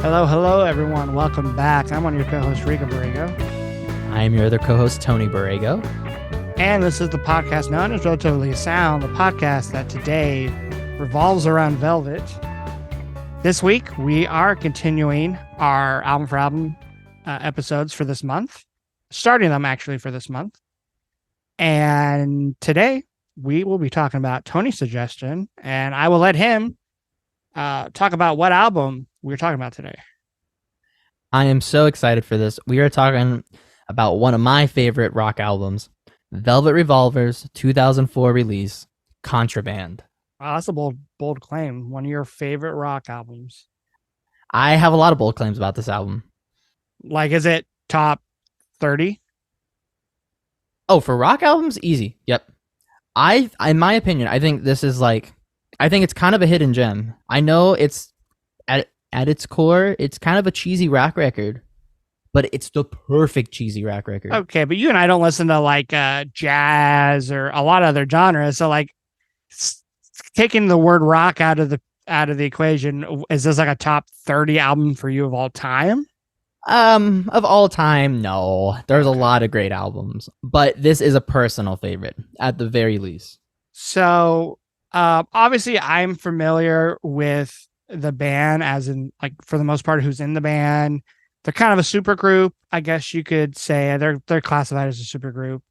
Hello, everyone. Welcome back. I'm one of your co-hosts, Rico Borrego. I am your other co-host, Tony Borrego. And this is the podcast known as Relatively Sound, the podcast that today revolves around Velvet. This week, we are continuing our album for album episodes for this month, starting them actually for this month. And today, we will be talking about Tony's suggestion, and I will let him talk about what album we're talking about today. I am so excited for this. We are talking about one of my favorite rock albums, Velvet Revolver's 2004 release, Contraband. Wow, that's a bold claim. One of your favorite rock albums. I have a lot of bold claims about this album. Like, is it top 30? Oh, for rock albums? Easy. Yep. In my opinion, I think this is I think it's kind of a hidden gem. I know it's at its core, it's kind of a cheesy rock record, but it's the perfect cheesy rock record. Okay, but you and I don't listen to jazz or a lot of other genres. So taking the word rock out of the equation, is this like a top 30 album for you of all time? Of all time, no. There's a lot of great albums, but this is a personal favorite at the very least. So, obviously I'm familiar with the band, as in, for the most part, who's in the band. They're kind of a super group, I guess you could say. They're classified as a super group.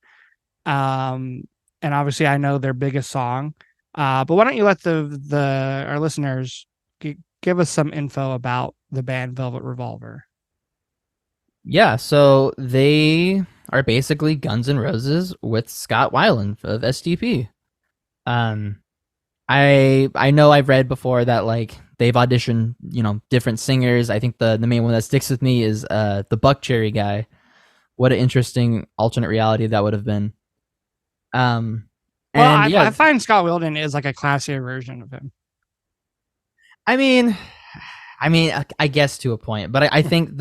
And obviously I know their biggest song. But why don't you let our listeners give us some info about the band Velvet Revolver? Yeah, so they are basically Guns N' Roses with Scott Weiland of STP. I know I've read before that they've auditioned, different singers. I think the main one that sticks with me is the Buckcherry guy. What an interesting alternate reality that would have been. I find Scott Weiland is like a classier version of him. I mean, I guess to a point, but I think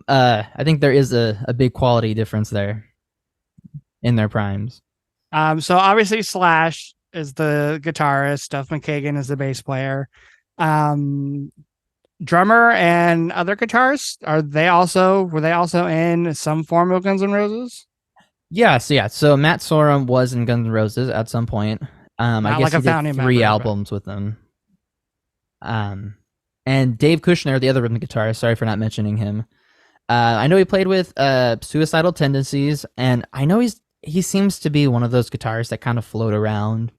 I think there is a big quality difference there in their primes. So obviously Slash is the guitarist, Duff McKagan is the bass player. Drummer and other guitarists, were they also in some form of Guns N' Roses? Yeah, so Matt Sorum was in Guns N' Roses at some point. I guess he did 3 albums with them. And Dave Kushner, the other rhythm guitarist, sorry for not mentioning him. I know he played with Suicidal Tendencies, and I know he seems to be one of those guitarists that kind of float around,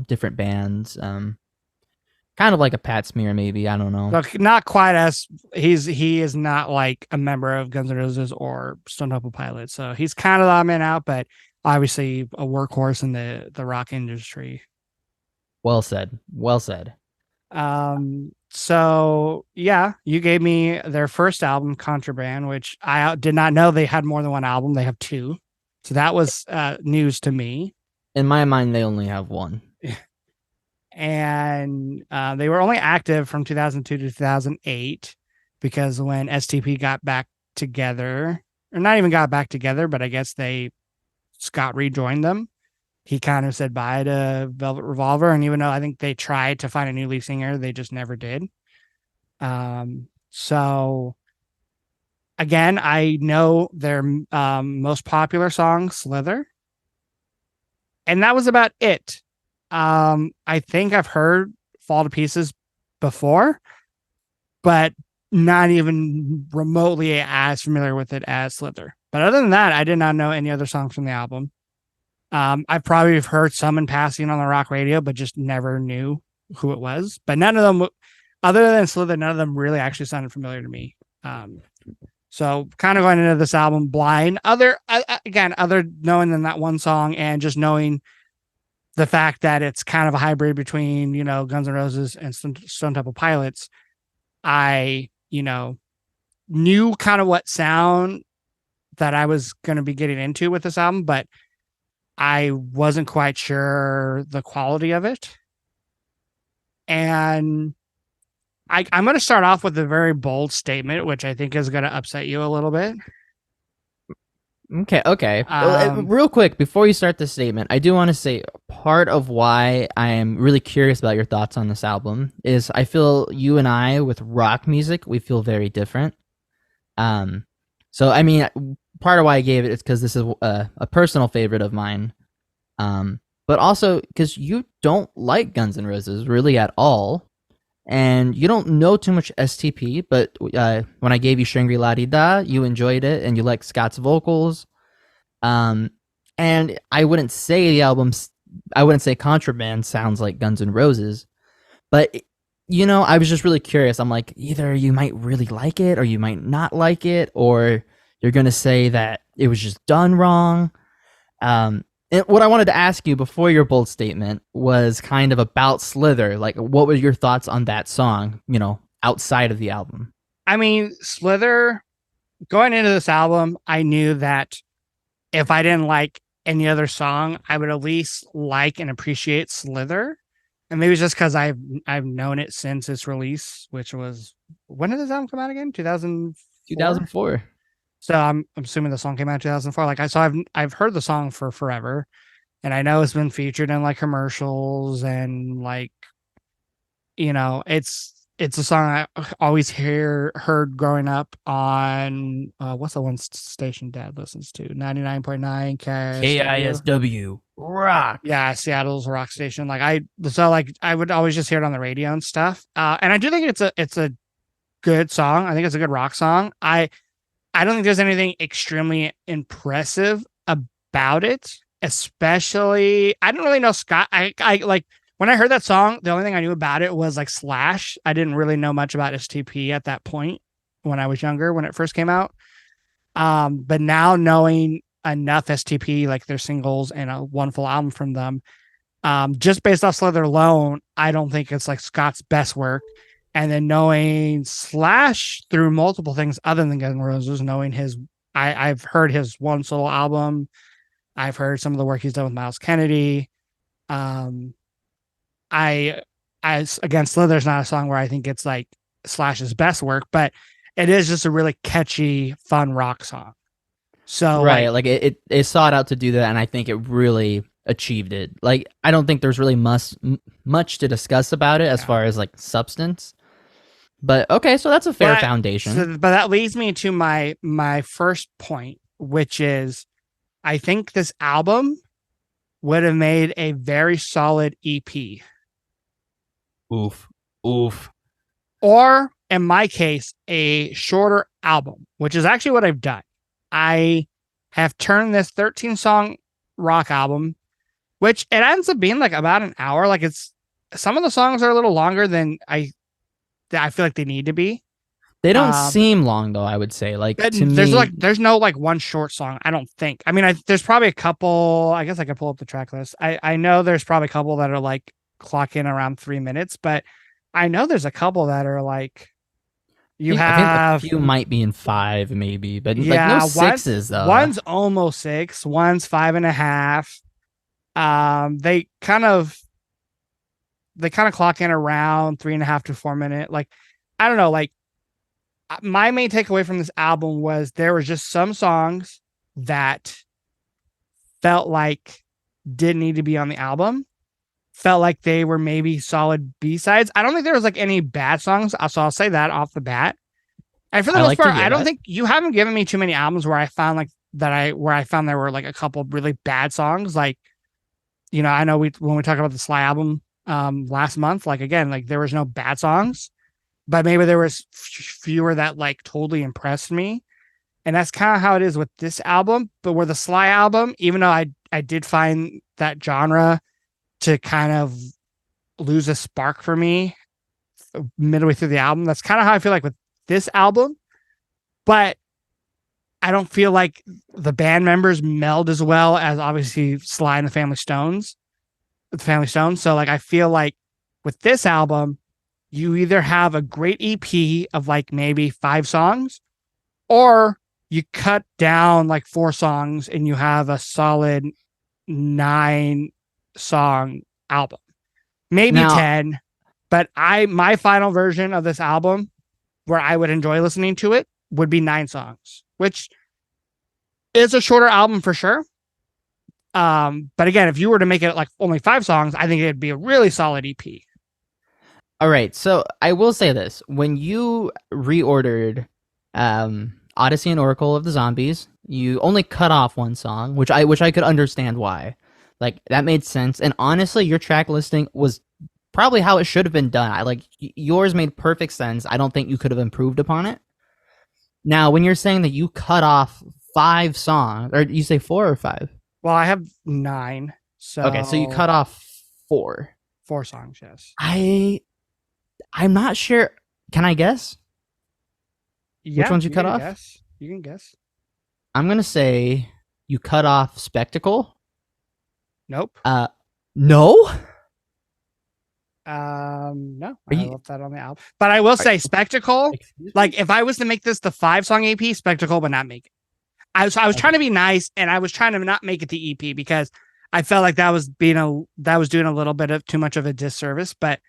different bands. Kind of like a Pat Smear, maybe. I don't know. Look, not quite as he is not like a member of Guns N' Roses or Stone Temple Pilots, so he's kind of the odd man out, but obviously a workhorse in the rock industry. Well said. So yeah, you gave me their first album, Contraband, which I did not know they had more than one album. They have 2. So that was news to me. In my mind, they only have 1. And they were only active from 2002 to 2008, because when STP got back together, or not even got back together, but I guess Scott rejoined them. He kind of said bye to Velvet Revolver, and even though I think they tried to find a new lead singer, they just never did. So again, I know their most popular song, Slither, and that was about it. I think I've heard Fall to Pieces before, but not even remotely as familiar with it as Slither. But other than that, I did not know any other songs from the album. I've probably heard some in passing on the rock radio, but just never knew who it was. But none of them, other than Slither, none of them really actually sounded familiar to me. So kind of going into this album blind, other knowing than that one song, and just knowing the fact that it's kind of a hybrid between, Guns N' Roses and Stone Temple Pilots, I, knew kind of what sound that I was going to be getting into with this album, but I wasn't quite sure the quality of it. And I'm going to start off with a very bold statement, which I think is going to upset you a little bit. Okay, okay. Um, Real quick, before you start this statement, I do want to say part of why I am really curious about your thoughts on this album is I feel you and I with rock music, we feel very different. Um, so I mean, part of why I gave it is because this is a personal favorite of mine. But also because you don't like Guns N' Roses really at all, and you don't know too much STP. But when I gave you Shangri La Di Da, you enjoyed it, and you like Scott's vocals. Um, and I wouldn't say Contraband sounds like Guns N' Roses, but I was just really curious. I'm like, either you might really like it or you might not like it, or you're gonna say that it was just done wrong. And what I wanted to ask you before your bold statement was kind of about Slither. Like, what were your thoughts on that song? Outside of the album. I mean, Slither, going into this album, I knew that if I didn't like any other song, I would at least like and appreciate Slither. And maybe it's just because I've known it since its release, which was, when did this album come out again? 2004. 2004. So I'm assuming the song came out in 2004. I've heard the song for forever, and I know it's been featured in like commercials and like, it's a song I always heard growing up on what's the one station Dad listens to? 99.9 KISW. KISW. Rock. Yeah, Seattle's a rock station. I would always just hear it on the radio and stuff. And I do think it's a good song. I think it's a good rock song. I don't think there's anything extremely impressive about it, especially I didn't really know Scott. I like when I heard that song, the only thing I knew about it was like Slash. I didn't really know much about STP at that point when I was younger, when it first came out. But now knowing enough STP, like their singles and one full album from them, just based off Slither alone, I don't think it's like Scott's best work. And then knowing Slash through multiple things other than Guns N' Roses, knowing I've heard his one solo album. I've heard some of the work he's done with Miles Kennedy. Um, I, again, Slither's not a song where I think it's like Slash's best work, but it is just a really catchy, fun rock song. So Right, like it sought out to do that, and I think it really achieved it. Like, I don't think there's really much to discuss about it as far as like substance. But okay, so that's a fair foundation. But that leads me to my first point, which is I think this album would have made a very solid EP. Oof. Oof. Or in my case, a shorter album, which is actually what I've done. I have turned this 13 song rock album, which it ends up being like about an hour. Like some of the songs are a little longer than I feel like they need to be. They don't seem long though, I would say. Like, to there's no like one short song, I don't think. I mean, there's probably a couple. I guess I could pull up the track list. I know there's probably a couple that are like clock in around 3 minutes, but I know there's a couple that are like I think a few might be in 5, maybe, but yeah, like no 6s though. One's almost 6, one's 5.5. They kind of clock in around 3.5 to 4 minute. Like, I don't know, like my main takeaway from this album was there was just some songs that felt like didn't need to be on the album. Felt like they were maybe solid B-sides. I don't think there was like any bad songs. So I'll say that off the bat. And for the most part, I don't think you haven't given me too many albums where I found like where I found there were like a couple really bad songs. Like, I know when we talked about the Sly album last month, like again, like there was no bad songs, but maybe there was fewer that like totally impressed me. And that's kind of how it is with this album. But where the Sly album, even though I did find that genre to kind of lose a spark for me midway through the album, that's kind of how I feel like with this album. But I don't feel like the band members meld as well as obviously Sly and the Family Stones. So like I feel like with this album, you either have a great EP of like maybe 5 songs, or you cut down like 4 songs and you have a solid 9 song album, maybe 10. But my final version of this album, where I would enjoy listening to it, would be 9 songs, which It's a shorter album for sure. But again, if you were to make it like only 5 songs, I think it'd be a really solid EP. All right, so I will say this: when you reordered Odyssey and Oracle of the Zombies, you only cut off one song, which I could understand why. Like that made sense. And honestly, your track listing was probably how it should have been done. I like yours made perfect sense. I don't think you could have improved upon it. Now, when you're saying that you cut off 5 songs, or you say 4 or 5? Well, I have 9, Okay, so you cut off 4. 4 songs. Yes. I'm not sure. Can I guess? Yeah, Which ones you cut off? Guess. You can guess. I'm gonna say you cut off Spectacle. Nope. No. No, I left that on the album. But I will say, Spectacle. Like, if I was to make this the 5-song EP, Spectacle would not make it. I was trying to be nice, and I was trying to not make it the EP because I felt like that was doing a little bit of too much of a disservice. But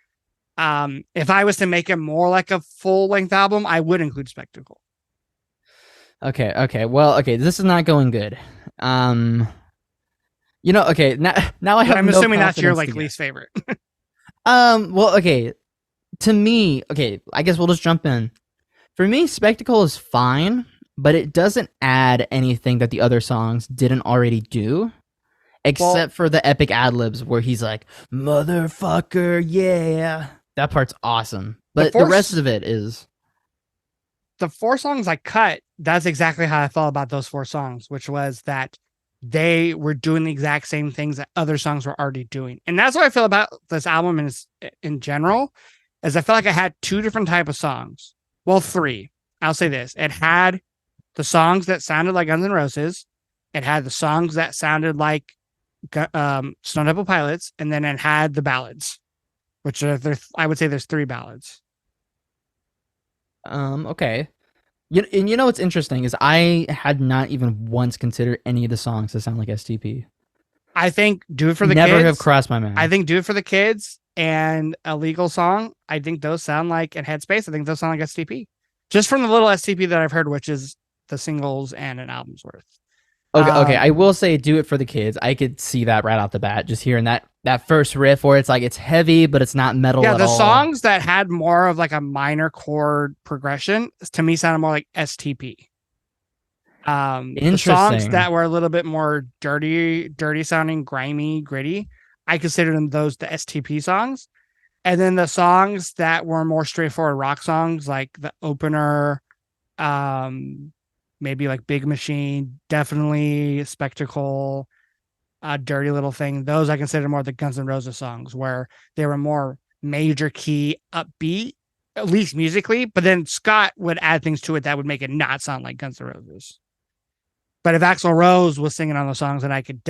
if I was to make it more like a full length album, I would include Spectacle. Okay. Well, okay, this is not going good. Okay, now I have. I'm no assuming that's your confidence least favorite. Well, okay. To me, okay, I guess we'll just jump in. For me, Spectacle is fine, but it doesn't add anything that the other songs didn't already do, except for the epic ad-libs where he's like, motherfucker, yeah. That part's awesome. But the rest of it is... The 4 songs I cut, that's exactly how I felt about those 4 songs, which was that they were doing the exact same things that other songs were already doing. And that's what I feel about this album in general, is I felt like I had 2 different type of songs. Well, 3. I'll say this. It had the songs that sounded like Guns N' Roses. It had the songs that sounded like Stone Temple Pilots. And then it had the ballads, which I would say there's 3 ballads. Okay. You know what's interesting is I had not even once considered any of the songs to sound like STP. I think Do It For The Never Kids. have crossed my mind. I think Do It For The Kids and A Legal Song, I think those sound like, and Headspace, I think those sound like STP. Just from the little STP that I've heard, which is the singles and an album's worth. Okay. I will say Do It For The Kids. I could see that right off the bat, just hearing that first riff where it's like, it's heavy, but it's not metal at all. Yeah, the songs that had more of like a minor chord progression, to me, sounded more like STP. The songs that were a little bit more dirty sounding, grimy, gritty, I consider them those the STP songs. And then the songs that were more straightforward rock songs, like the opener, maybe like Big Machine, definitely Spectacle, Dirty Little Thing. Those I consider more the Guns N' Roses songs, where they were more major key, upbeat, at least musically. But then Scott would add things to it that would make it not sound like Guns N' Roses. But if Axl Rose was singing on the songs, then I could,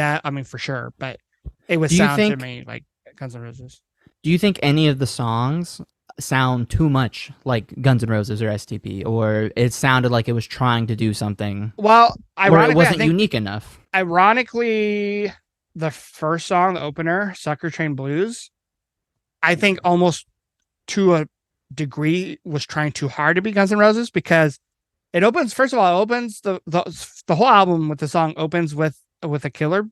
for sure. But it would sound to me like Guns N' Roses. Do you think any of the songs sound too much like Guns N' Roses or STP, or it sounded like it was trying to do something? Well, ironically, it wasn't unique enough. Ironically, the first song, the opener, Sucker Train Blues, I think almost to a degree was trying too hard to be Guns N' Roses, because it opens, first of all, it opens the whole album with the song opens with a killer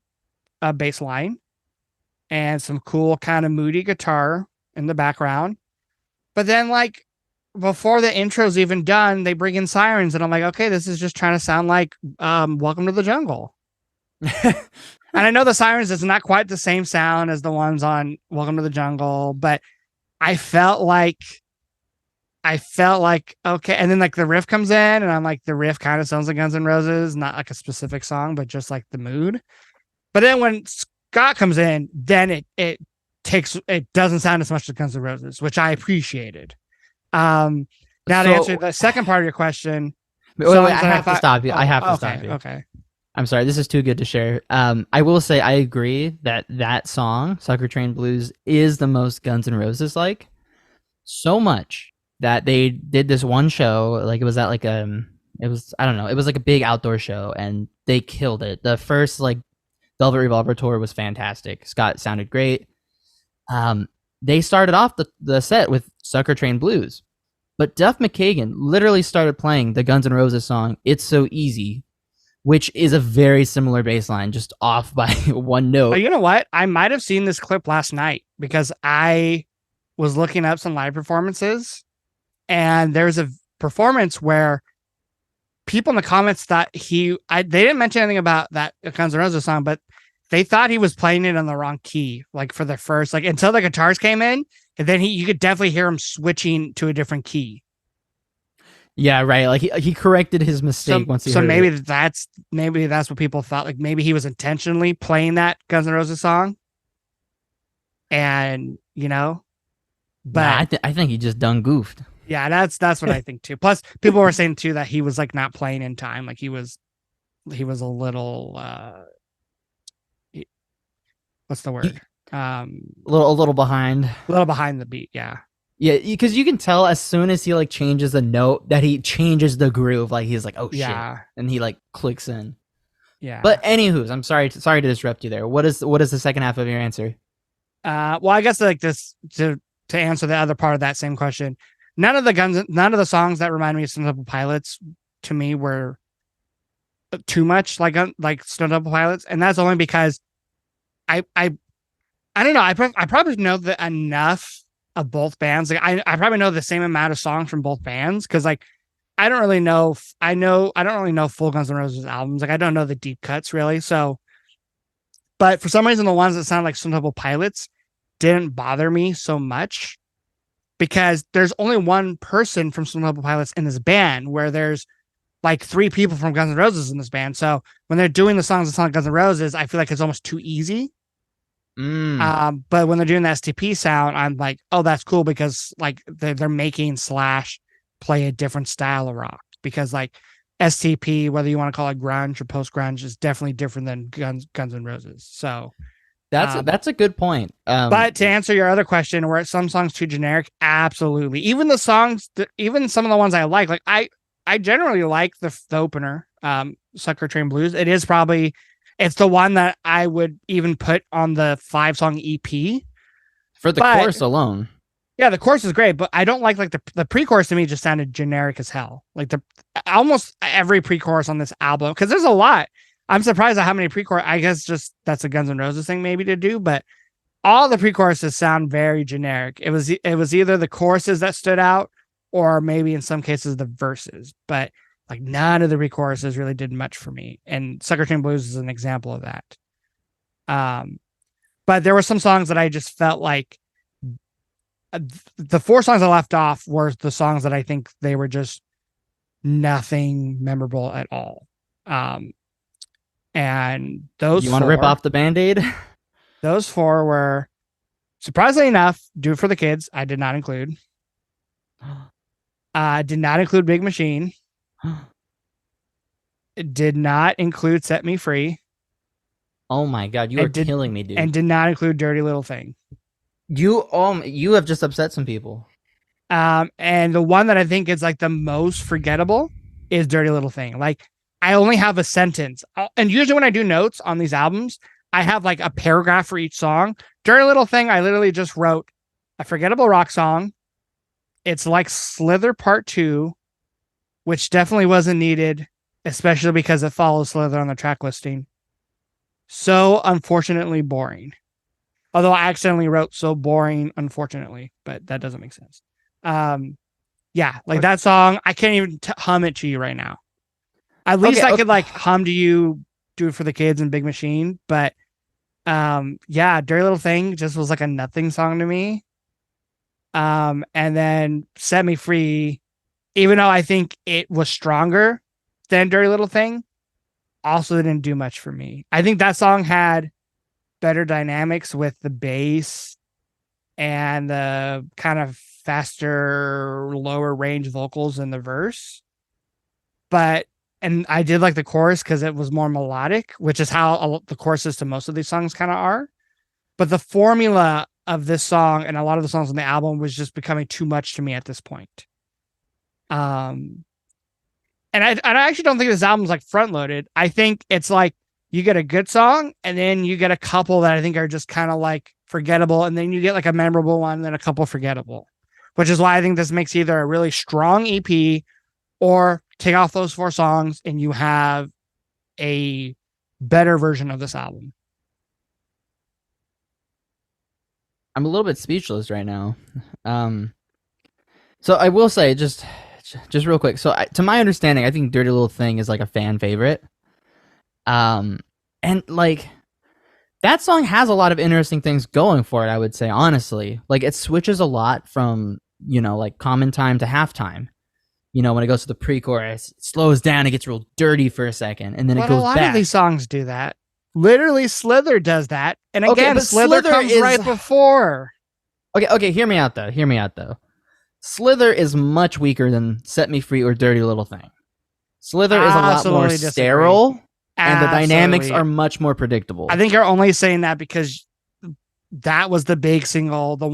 bass line and some cool kind of moody guitar in the background. But then, like, before the intro's even done, they bring in sirens, and I'm like, okay, this is just trying to sound like Welcome to the Jungle. And I know the sirens is not quite the same sound as the ones on Welcome to the Jungle, but I felt like, okay. And then like the riff comes in, and I'm like, the riff kind of sounds like Guns N' Roses, not like a specific song, but just like the mood. But then when Scott comes in, then it doesn't sound as much as Guns N' Roses, which I appreciated. Now to answer the second part of your question. Wait, I have to stop you. I have to stop you. Okay. I'm sorry. This is too good to share. I will say I agree that song, Sucker Train Blues, is the most Guns N' Roses like. So much that they did this one show, like it was at like it was, I don't know, it was like a big outdoor show, and they killed it. The first like Velvet Revolver tour was fantastic. Scott sounded great. They started off the set with Sucker Train Blues, but Duff McKagan literally started playing the Guns N' Roses song "It's So Easy" which is a very similar bass line, just off by one Oh, note. you know what? I might have seen this clip last night because I was looking up some live performances, and there's a performance where people in the comments thought they didn't mention anything about that Guns N' Roses song, but they thought he was playing it on the wrong key, like for the first, like until the guitars came in, and then you could definitely hear him switching to a different key. Yeah, right. Like he corrected his So, mistake once he so heard maybe it. that's what people thought. Like maybe he was intentionally playing that Guns N' Roses song, and Nah, but I think he just done goofed. yeah, that's what I think too. Plus, people were saying too that he was like not playing in time, like he was a little what's the word? A little behind. A little behind the beat. Yeah. Yeah, because you can tell as soon as he like changes a note that he changes the groove. Like he's like, oh shit, Yeah. and he like clicks in. Yeah. But anywho's, I'm sorry to disrupt you there. What is the second half of your answer? Well, I guess like this to answer the other part of that same question. None of the songs that remind me of Stone Temple Pilots to me were too much like Stone Temple Pilots, and that's only because I don't know. I probably know enough of both bands. Like I probably know the same amount of songs from both bands because like I don't really know. I don't really know full Guns N' Roses albums. Like I don't know the deep cuts really. So, but for some reason, the ones that sound like Stone Temple Pilots didn't bother me so much because there's only one person from Stone Temple Pilots in this band, where there's like three people from Guns N' Roses in this band. So when they're doing the songs that sound like Guns N' Roses, I feel like it's almost too easy. Mm. But when they're doing the STP sound, I'm like, oh, that's cool because like they're making Slash play a different style of rock because like STP, whether you want to call it grunge or post grunge, is definitely different than Guns N' Roses. So That's a good point. but to answer your other question, were some songs too generic? Absolutely. Even the songs, even some of the ones I like I generally like the opener, Sucker Train Blues. It's the one that I would even put on the 5-song EP. For the But chorus alone. yeah, the chorus is great, but I don't like the pre-chorus. To me just sounded generic as hell. Like the almost every pre-chorus on this album, because there's a lot. I'm surprised at how many pre-chorus. I guess just that's a Guns N' Roses thing maybe to do, but all the pre-choruses sound very generic. It was either the choruses that stood out, or maybe in some cases the verses, but like none of the pre-choruses really did much for me. And Sucker Train Blues is an example of that. But there were some songs that I just felt like the 4 songs I left off were the songs that I think they were just nothing memorable at all. And those You want to rip off the Band-Aid? Those 4 were, surprisingly enough, Do It For The Kids. I did not include. Did not include Big Machine. It did not include Set Me Free. Oh my god, you are killing me, dude. And did not include Dirty Little Thing. You have just upset some people. And the one that I think is like the most forgettable is Dirty Little Thing. Like I only have a sentence, and usually when I do notes on these albums, I have like a paragraph for each song. Dirty Little Thing, I literally just wrote a forgettable rock song. It's like Slither Part 2, which definitely wasn't needed, especially because it follows Slither on the track listing. So unfortunately boring. Although I accidentally wrote so boring, unfortunately, but that doesn't make sense. Yeah, like that song, I can't even hum it to you right now. At least I could like hum to you, Do It For The Kids and Big Machine, but yeah, Dirty Little Thing just was like a nothing song to me. And then Set Me Free, even though I think it was stronger than Dirty Little Thing, also didn't do much for me. I think that song had better dynamics with the bass and the kind of faster, lower range vocals in the verse. And I did like the chorus because it was more melodic, which is how the choruses to most of these songs kind of are. But the formula of this song and a lot of the songs on the album was just becoming too much to me at this point. And I actually don't think this album's like front loaded. I think it's like you get a good song and then you get a couple that I think are just kind of like forgettable. And then you get like a memorable one and then a couple forgettable, which is why I think this makes either a really strong EP or take off those 4 songs and you have a better version of this album. I'm a little bit speechless right now. So I will say just real quick. So to my understanding, I think "Dirty Little Thing" is like a fan favorite. And like that song has a lot of interesting things going for it. I would say honestly, like it switches a lot from like common time to halftime. When it goes to the pre-chorus, it slows down, it gets real dirty for a second, and then it goes a lot back. of these songs do that. Literally, Slither does that, and again, but Slither comes right before. Okay, hear me out though. Slither is much weaker than "Set Me Free" or "Dirty Little Thing." Slither is a lot more sterile, and the dynamics are much more predictable. I think you're only saying that because that was the big single, the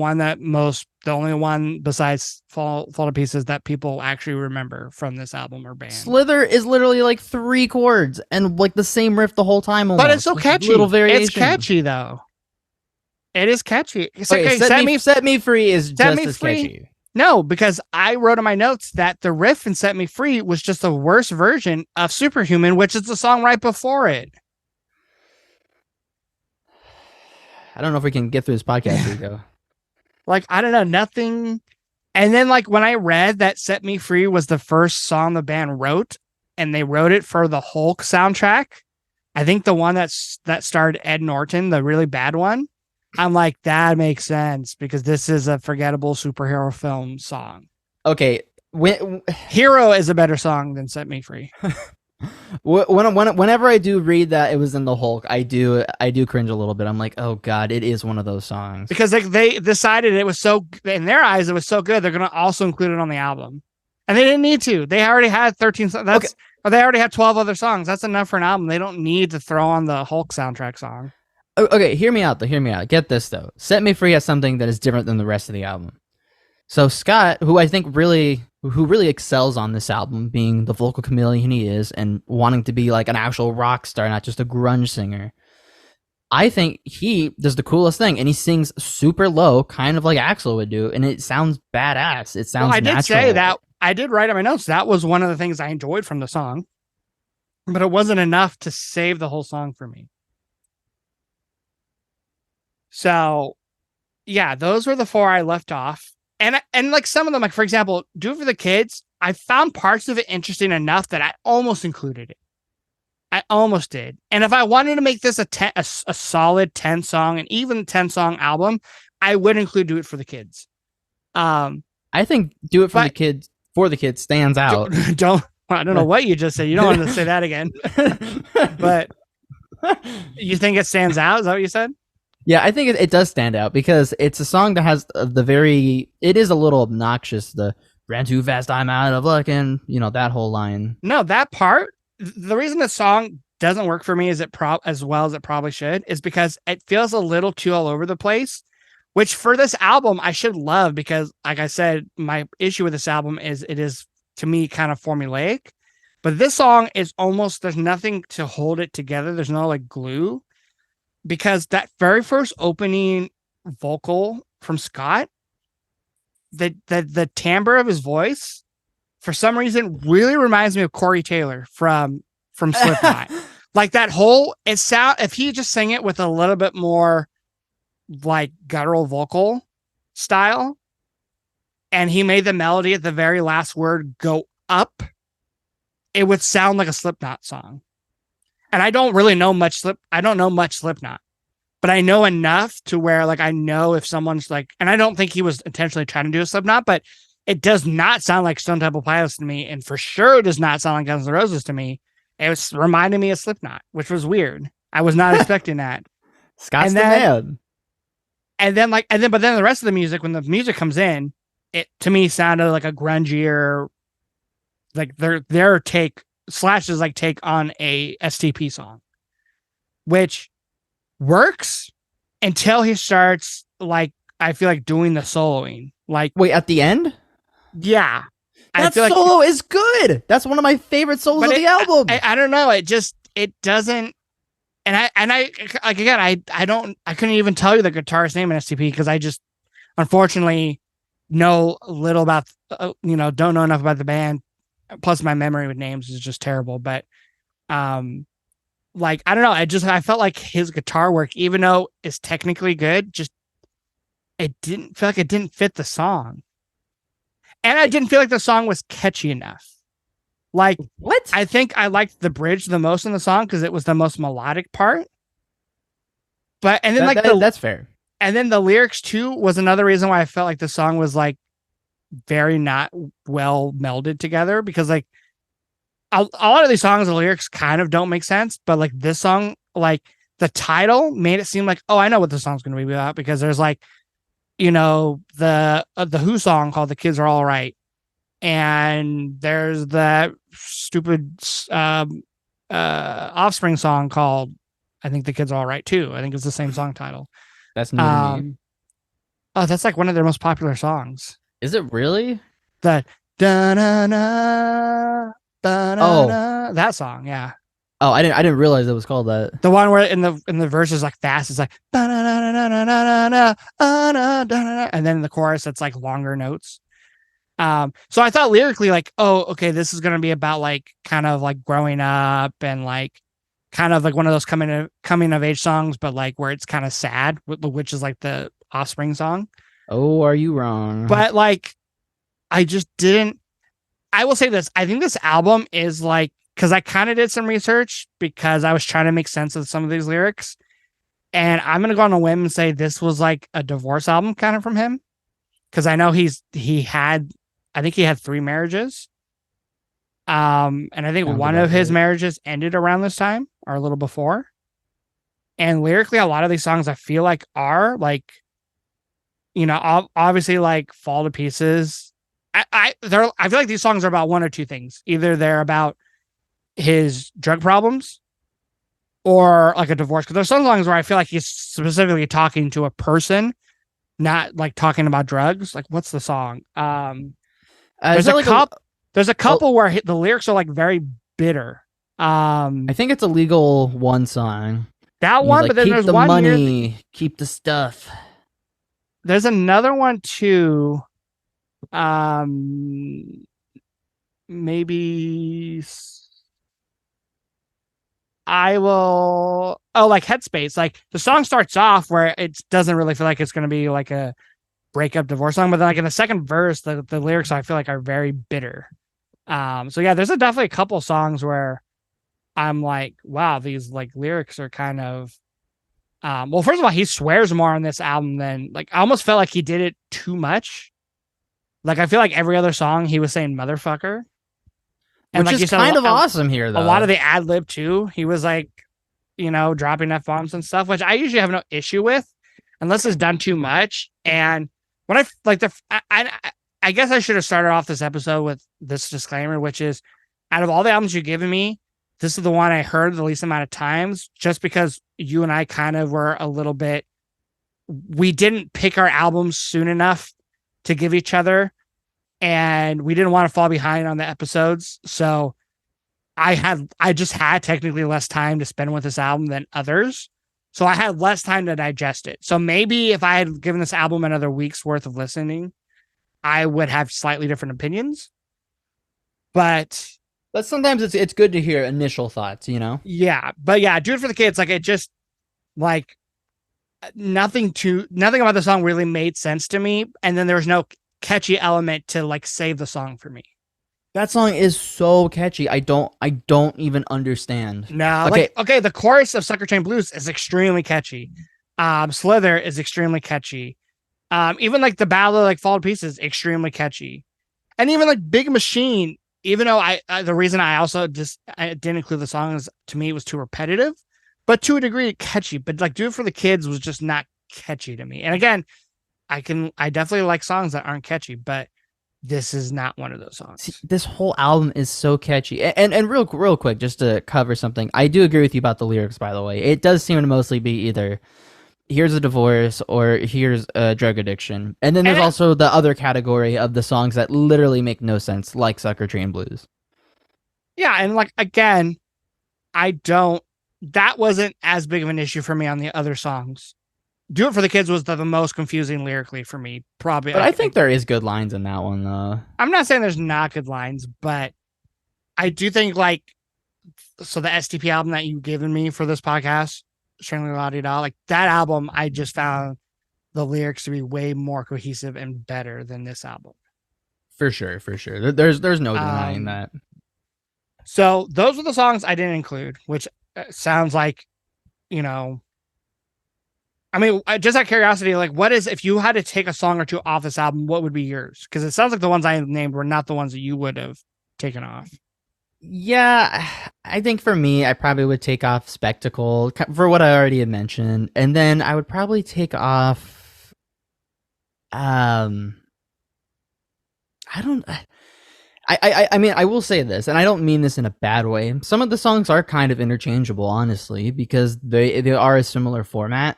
only one besides Fall to Pieces that people actually remember from this album or band. Slither is literally like 3 chords and like the same riff the whole time almost. But it's so catchy. Little variation. It's catchy though. It is catchy. It's okay, Set Me Free is just as catchy. No, because I wrote in my notes that the riff in Set Me Free was just a worse version of Superhuman, which is the song right before it. I don't know if we can get through this podcast, Rico. Like, I don't know, nothing. And then, like, when I read that Set Me Free was the first song the band wrote, and they wrote it for the Hulk soundtrack, I think the one that starred Ed Norton, the really bad one, I'm like, that makes sense because this is a forgettable superhero film song. Okay. Hero is a better song than Set Me Free. Whenever I do read that it was in the Hulk, I do cringe a little bit. I'm like, oh god, it is one of those songs. Because they decided it was so, in their eyes, it was so good, they're going to also include it on the album. And they didn't need to. They already had 13 songs. Or they already had 12 other songs. That's enough for an album. They don't need to throw on the Hulk soundtrack song. Okay, hear me out. Get this though. Set Me Free has something that is different than the rest of the album. So Scott, who I think really excels on this album, being the vocal chameleon he is and wanting to be like an actual rock star, not just a grunge singer, I think he does the coolest thing, and he sings super low, kind of like Axl would do, and it sounds badass. It sounds natural. I did say that. I did write in my notes that was one of the things I enjoyed from the song, but it wasn't enough to save the whole song for me. So, yeah, those were the 4 I left off. And like some of them, like for example, Do It For The Kids, I found parts of it interesting enough that I almost included it. I almost did. And if I wanted to make this a solid 10 song and even 10 song album, I would include Do It For The Kids. I think Do It For The Kids stands out. I don't know what you just said. You don't want to say that again. But you think it stands out? Is that what you said? Yeah, I think it does stand out because it's a song that has it is a little obnoxious, the ran too fast, I'm out of luck, and that whole line. No, that part, the reason the song doesn't work for me as well as it probably should is because it feels a little too all over the place, which for this album I should love because, like I said, my issue with this album is it is, to me, kind of formulaic. But this song is almost, there's nothing to hold it together. There's no like glue. Because that very first opening vocal from Scott, the timbre of his voice, for some reason, really reminds me of Corey Taylor from Slipknot. Like that whole, if he just sang it with a little bit more like guttural vocal style, and he made the melody at the very last word go up, it would sound like a Slipknot song. And I don't really know much Slipknot, but I know enough to where like I know if someone's like, and I don't think he was intentionally trying to do a Slipknot, but it does not sound like Stone Temple Pilots to me, and for sure does not sound like Guns N' Roses to me. It was reminding me of Slipknot, which was weird. I was not expecting that. Scott's the man. But then the rest of the music, when the music comes in, it to me sounded like a grungier, like their take. Slash's like take on a STP song, which works until he starts like, I feel like, doing the soloing. Like, wait, at the end? Yeah. That solo is good. That's one of my favorite solos of the album. I don't know. It doesn't. And I like, again, I couldn't even tell you the guitarist's name in STP because I just unfortunately know little about, don't know enough about the band. Plus my memory with names is just terrible. But, like I don't know, I felt like his guitar work, even though it's technically good, just it didn't feel like it didn't fit the song. And I didn't feel like the song was catchy enough. Like What? I think I liked the bridge the most in the song because it was the most melodic part. But and then That's fair. and then the lyrics too was another reason why I felt like the song was like very not well melded together because like a lot of these songs, the lyrics kind of don't make sense, but like this song, like the title made it seem like, oh, I know what the song's going to be about because there's like, the Who song called "The Kids Are All Right," and there's that stupid Offspring song called, I think "The Kids Are All Right" too. I think it's the same song title. That's new to me. Um, oh, that's like one of their most popular songs. Is it really? The da na na Oh, that song, yeah. oh, I didn't realize it was called that. The one where in the verses like fast, it's like and then in the chorus it's like longer notes. So I thought lyrically like, oh, okay, this is gonna be about like kind of like growing up and like kind of like one of those coming of age songs, but like where it's kind of sad, which is like the Offspring song. Oh, are you wrong? But like, I just didn't. I will say this: I think this album is like because I kind of did some research because I was trying to make sense of some of these lyrics, and I'm gonna go on a whim and say this was like a divorce album kind of from him because I know I think he had 3 marriages. And I think Sounds one about of his right. marriages ended around this time or a little before. And lyrically, a lot of these songs I feel like are like, obviously like Fall to Pieces. I feel like these songs are about one or two things. Either they're about his drug problems or like a divorce. Because there's some songs where I feel like he's specifically talking to a person, not like talking about drugs. Like what's the song? Is There's that a like couple. There's a a- couple where the lyrics are like very bitter. I think it's a Legal One song. That He's one, but like, then keep there's the one near money, keep the stuff. there's another one too. Um, maybe I will. Oh, like Headspace. Like the song starts off where it doesn't really feel like it's going to be like a breakup divorce song, but then like in the second verse, the lyrics I feel like are very bitter. So yeah, there's definitely a couple songs where I'm like, wow, these like lyrics are kind of. Well, first of all, he swears more on this album than like I almost felt like he did it too much. Like I feel like every other song he was saying motherfucker. And Which like is you said, kind of awesome here, a lot of though. the ad lib too. He was like, dropping F bombs and stuff, which I usually have no issue with, unless it's done too much. And when I like I guess I should have started off this episode with this disclaimer, which is, out of all the albums you've given me, this is the one I heard the least amount of times, just because you and I kind of were a little bit. We didn't pick our albums soon enough to give each other, and we didn't want to fall behind on the episodes. So I just had technically less time to spend with this album than others. So I had less time to digest it. So maybe if I had given this album another week's worth of listening, I would have slightly different opinions. But But sometimes it's good to hear initial thoughts, you know? yeah, Do It For The Kids, like it just like nothing about the song really made sense to me. And then there was no catchy element to like save the song for me. That song is so catchy. I don't even understand. No, Okay, okay, the chorus of Sucker Train Blues is extremely catchy. Slither is extremely catchy. Even like the ballad like Fall to Pieces, extremely catchy. And even like Big Machine, even though the reason I also I didn't include the song is to me it was too repetitive, but to a degree catchy. But like Do It For The Kids was just not catchy to me. And again, I definitely like songs that aren't catchy, but this is not one of those see, songs. this whole album is so catchy. And real quick, just to cover something, I do agree with you about the lyrics. By the way, it does seem to mostly be either here's a divorce or here's a drug addiction, and then there's And also the other category of the songs that literally make no sense, like Sucker Train Blues. yeah, and like again, I don't. That wasn't as big of an issue for me on the other songs. Do It For The Kids was the most confusing lyrically for me. Probably, But I think there is good lines in that one, though. I'm not saying there's not good lines, but I do think like so the STP album that you've given me for this podcast, Strangely La Di Da, like that album, I just found the lyrics to be way more cohesive and better than this album. For sure, for sure. There's no denying Um, that. so those were the songs I didn't include, which sounds like, you know, I mean, just out of curiosity, like, what is, if you had to take a song or two off this album, what would be yours? Because it sounds like the ones I named were not the ones that you would have taken off. Yeah, I think for me, I probably would take off Spectacle for what I already had mentioned, and then I would probably take off. I don't. I mean, I will say this, and I don't mean this in a bad way. Some of the songs are kind of interchangeable, honestly, because they are a similar format.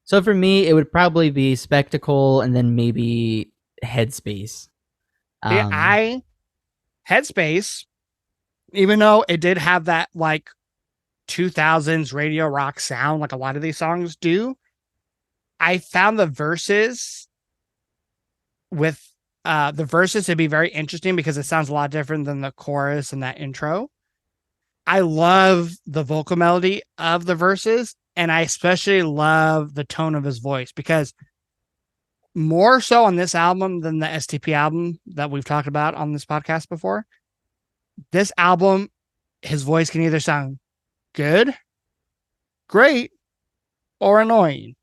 So for me, it would probably be Spectacle, and then maybe Headspace. Yeah, Headspace, even though it did have that like 2000s radio rock sound, like a lot of these songs do, I found the verses to be very interesting because it sounds a lot different than the chorus and that intro. I love the vocal melody of the verses, and I especially love the tone of his voice, because more so on this album than the STP album that we've talked about on this podcast before, this album, his voice can either sound good, great, or annoying.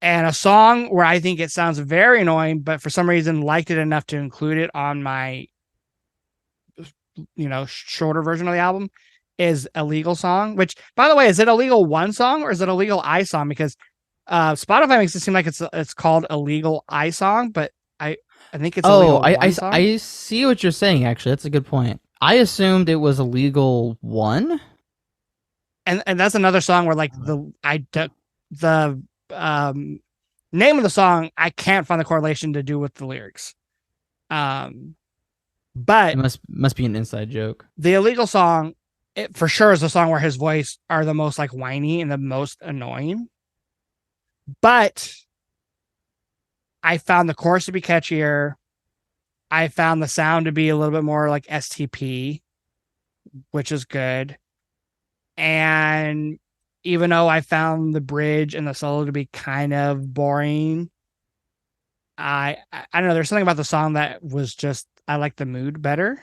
And a song where I think it sounds very annoying, but for some reason liked it enough to include it on my, shorter version of the album, is Illegal Song, which, by the way, is it Illegal One Song or is it Illegal I Song? Because Spotify makes it seem like it's called Illegal I Song, but I think it's Illegal One Song. I see what you're saying, actually. That's a good point. I assumed it was Illegal One. And that's another song where like the name of the song, I can't find the correlation to do with the lyrics. But it must be an inside joke. The Illegal Song, it for sure is a song where his voice are the most like whiny and the most annoying. But I found the chorus to be catchier. I found the sound to be a little bit more like STP, which is good. And even though I found the bridge and the solo to be kind of boring, I don't know. There's something about the song that was just, I like the mood better.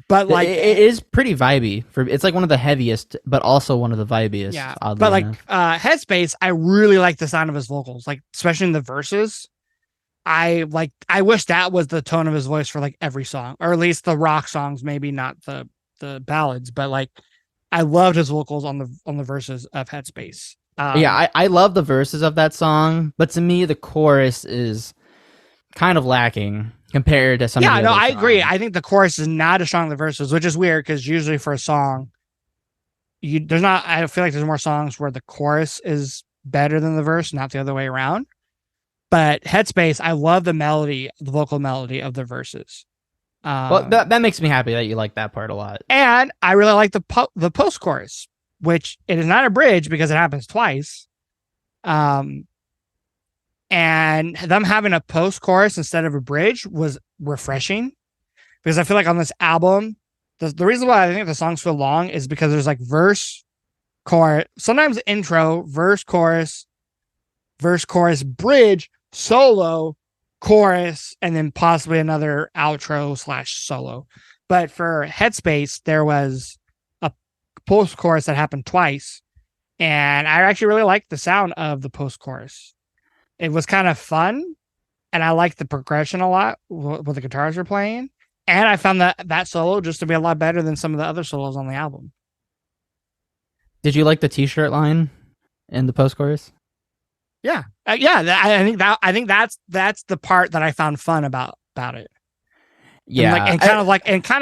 But like it is pretty vibey. It's like one of the heaviest, but also one of the vibiest. Yeah, but like Headspace, I really like the sound of his vocals, like especially in the verses. I wish that was the tone of his voice for like every song, or at least the rock songs, maybe not the ballads, but like I loved his vocals on the verses of Headspace. I love the verses of that song, but to me the chorus is kind of lacking compared to some. I agree. I think the chorus is not as strong as the verses, which is weird because usually for a song, I feel like there's more songs where the chorus is better than the verse, not the other way around. But Headspace, I love the melody, the vocal melody of the verses. Well, that makes me happy that you like that part a lot. And I really like the post chorus, which it is not a bridge because it happens twice. And them having a post chorus instead of a bridge was refreshing, because I feel like on this album, the reason why I think the songs feel long is because there's like verse, chorus, sometimes intro, verse, chorus, bridge, solo, chorus, and then possibly another outro / solo. But for Headspace, there was a post chorus that happened twice, and I actually really liked the sound of the post chorus. It was kind of fun, and I liked the progression a lot, what the guitars were playing, and I found that solo just to be a lot better than some of the other solos on the album. Did you like the T-shirt line in the post chorus? Yeah, I think that's the part that I found fun about it. Yeah, and kind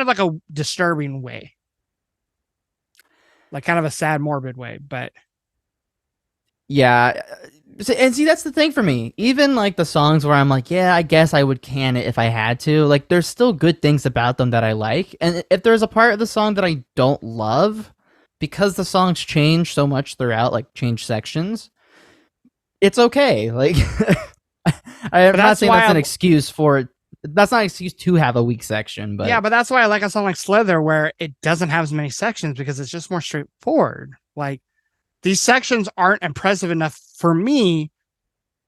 of like a disturbing way, like kind of a sad, morbid way. But yeah, and see, that's the thing for me. Even like the songs where I'm like, yeah, I guess I would can it if I had to. Like, there's still good things about them that I like, and if there's a part of the song that I don't love, because the songs change so much throughout, like change sections, it's okay. Like, I'm not saying that's an excuse for That's not an excuse to have a weak section, Yeah, but but that's why I like a song like Slither where it doesn't have as many sections because it's just more straightforward. Like these sections aren't impressive enough for me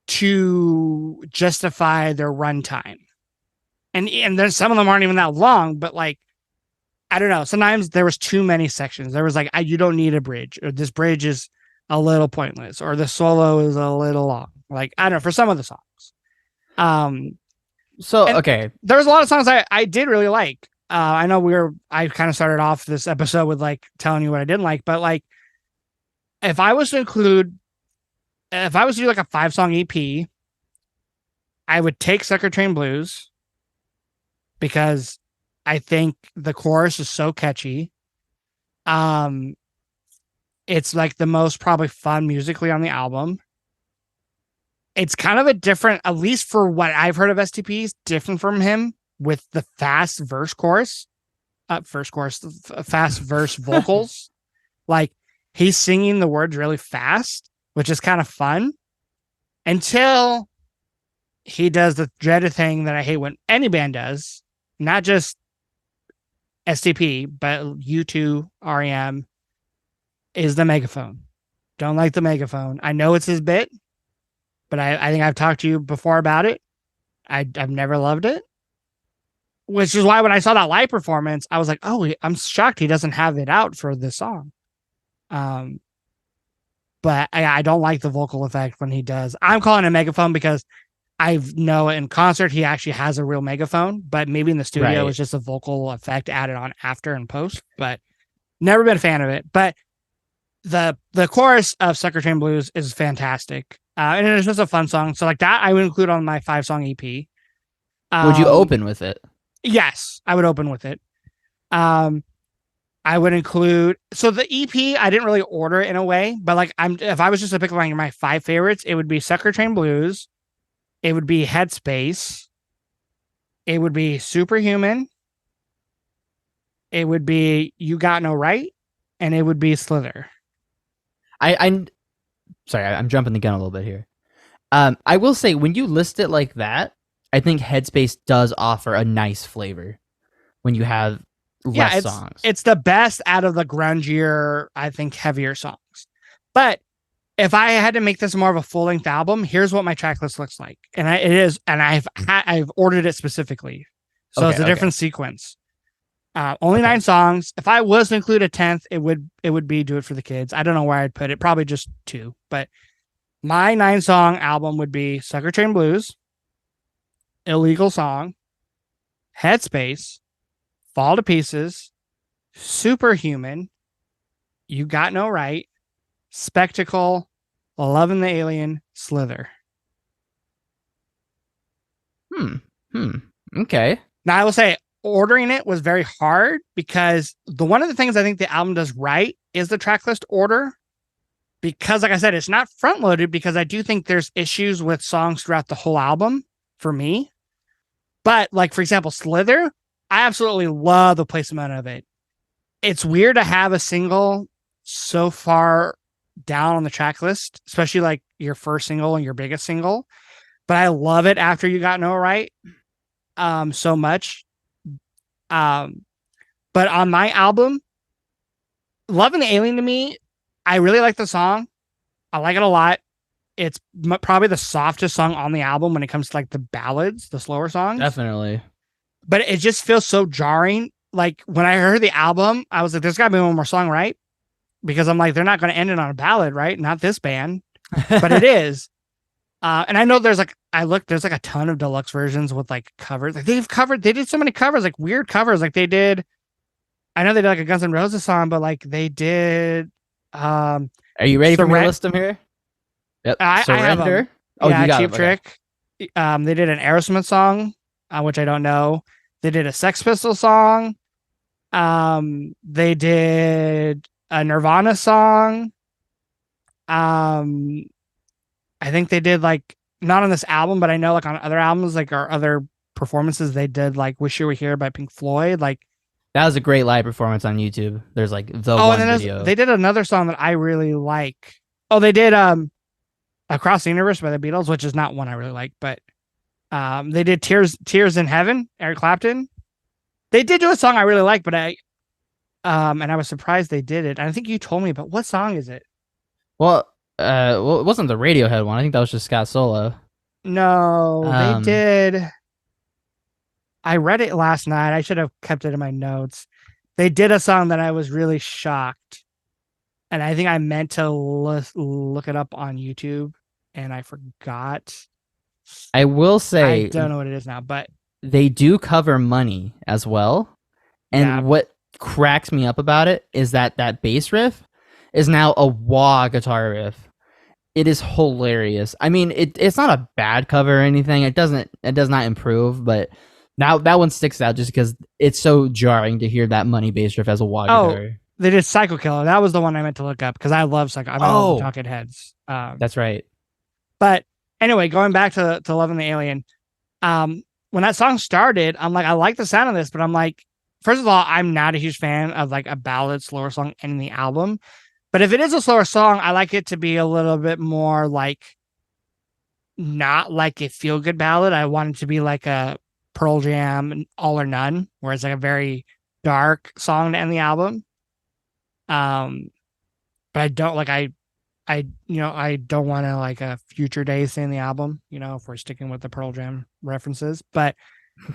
to justify their runtime. And there's some of them aren't even that long, but like I don't know. Sometimes there was too many sections. There was like you don't need a bridge, or this bridge is a little pointless, or the solo is a little long. Like I don't know for some of the songs. Um, so and okay. there was a lot of songs I did really like. I know I kind of started off this episode with like telling you what I didn't like, but like if I was to include, if I was to do like a 5-song EP, I would take Sucker Train Blues because I think the chorus is so catchy. Um, it's like the most probably fun musically on the album. It's kind of a different, at least for what I've heard of STPs, different from him with the fast verse chorus, fast verse vocals. Like he's singing the words really fast, which is kind of fun until he does the dreaded thing that I hate when any band does, not just STP, but U2, REM, is the megaphone. Don't like the megaphone. I know it's his bit, but I think I've talked to you before about it. I've never loved it, which is why when I saw that live performance, I was like, oh, I'm shocked he doesn't have it out for this song. But I don't like the vocal effect when he does. I'm calling it a megaphone because I know in concert he actually has a real megaphone, but maybe in the studio it's just a vocal effect added on after and post. But never been a fan of it. But the chorus of Sucker Train Blues is fantastic, and it's just a fun song. So like that, I would include on my 5-song EP. Would you open with it? Yes, I would open with it. I would include, so the EP I didn't really order in a way, but like if I was just to pick like my 5 favorites, it would be Sucker Train Blues, it would be Headspace, it would be Superhuman, it would be You Got No Right, and it would be Slither. I'm sorry, I'm jumping the gun a little bit here. I will say when you list it like that, I think Headspace does offer a nice flavor when you have less songs. It's the best out of the grungier, I think, heavier songs. But if I had to make this more of a full length album, here's what my track list looks like, and I've ordered it specifically, so it's a different sequence. Only 9 songs. If I was to include a 10th, it would be Do It for the Kids. I don't know where I'd put it. Probably just 2. But my 9-song album would be Sucker Train Blues, Illegal Song, Headspace, Fall to Pieces, Superhuman, You Got No Right, Spectacle, Lovin' the Alien, Slither. Okay. Now I will say ordering it was very hard because one of the things I think the album does right is the track list order. Because like I said, it's not front loaded because I do think there's issues with songs throughout the whole album for me. But like, for example, Slither, I absolutely love the placement of it. It's weird to have a single so far down on the track list, especially like your first single and your biggest single. But I love it after You Got No Right so much. But on my album, Loving the Alien to me, I really like the song. I like it a lot. It's probably the softest song on the album when it comes to like the ballads, the slower songs. Definitely. But it just feels so jarring. Like when I heard the album, I was like, there's got to be one more song, right? Because I'm like, they're not going to end it on a ballad, right? Not this band, but it is. And I know there's like a ton of deluxe versions with like covers. Like they did so many covers, like weird covers. Like they did, I know they did like a Guns N' Roses song, but like they did. Are you ready for me to list them here? Yep. Surrender. You got Cheap Trick. Okay. They did an Aerosmith song, which I don't know. They did a Sex Pistols song. They did a Nirvana song. I think they did like not on this album, but I know like on other albums, like our other performances, they did like "Wish You Were Here" by Pink Floyd. Like that was a great live performance on YouTube. There's like the one video. They did another song that I really like. Oh, they did Across the Universe by the Beatles, which is not one I really like, but They did Tears in Heaven, Eric Clapton. They did do a song I really like, but and I was surprised they did it. And I think you told me about what song is it? Well, it wasn't the Radiohead one. I think that was just Scott Solo. No, they Um, did. I read it last night. I should have kept it in my notes. They did a song that I was really shocked, and I think I meant to look it up on YouTube, and I forgot. I will I say don't know what it is now, but they do cover Money as well. yeah. And what cracks me up about it is that bass riff is now a wah guitar riff. It is hilarious. I mean, it's not a bad cover or anything. It does not improve, but now that one sticks out just because it's so jarring to hear that Money bass riff as a wah Oh, guitar. they did Psycho Killer. That was the one I meant to look up because I love Psycho. I mean, I love the Oh, Talking Heads. that's right. But anyway, going back to Loving the Alien, when that song started, I'm like, I like the sound of this, but I'm like, first of all, I'm not a huge fan of like a ballad, slower song in the album. But if it is a slower song, I like it to be a little bit more like not like a feel good ballad. I want it to be like a Pearl Jam All or None, where it's like a very dark song to end the album. Um, but I don't like I don't want to like a Future Days in the album, if we're sticking with the Pearl Jam references. But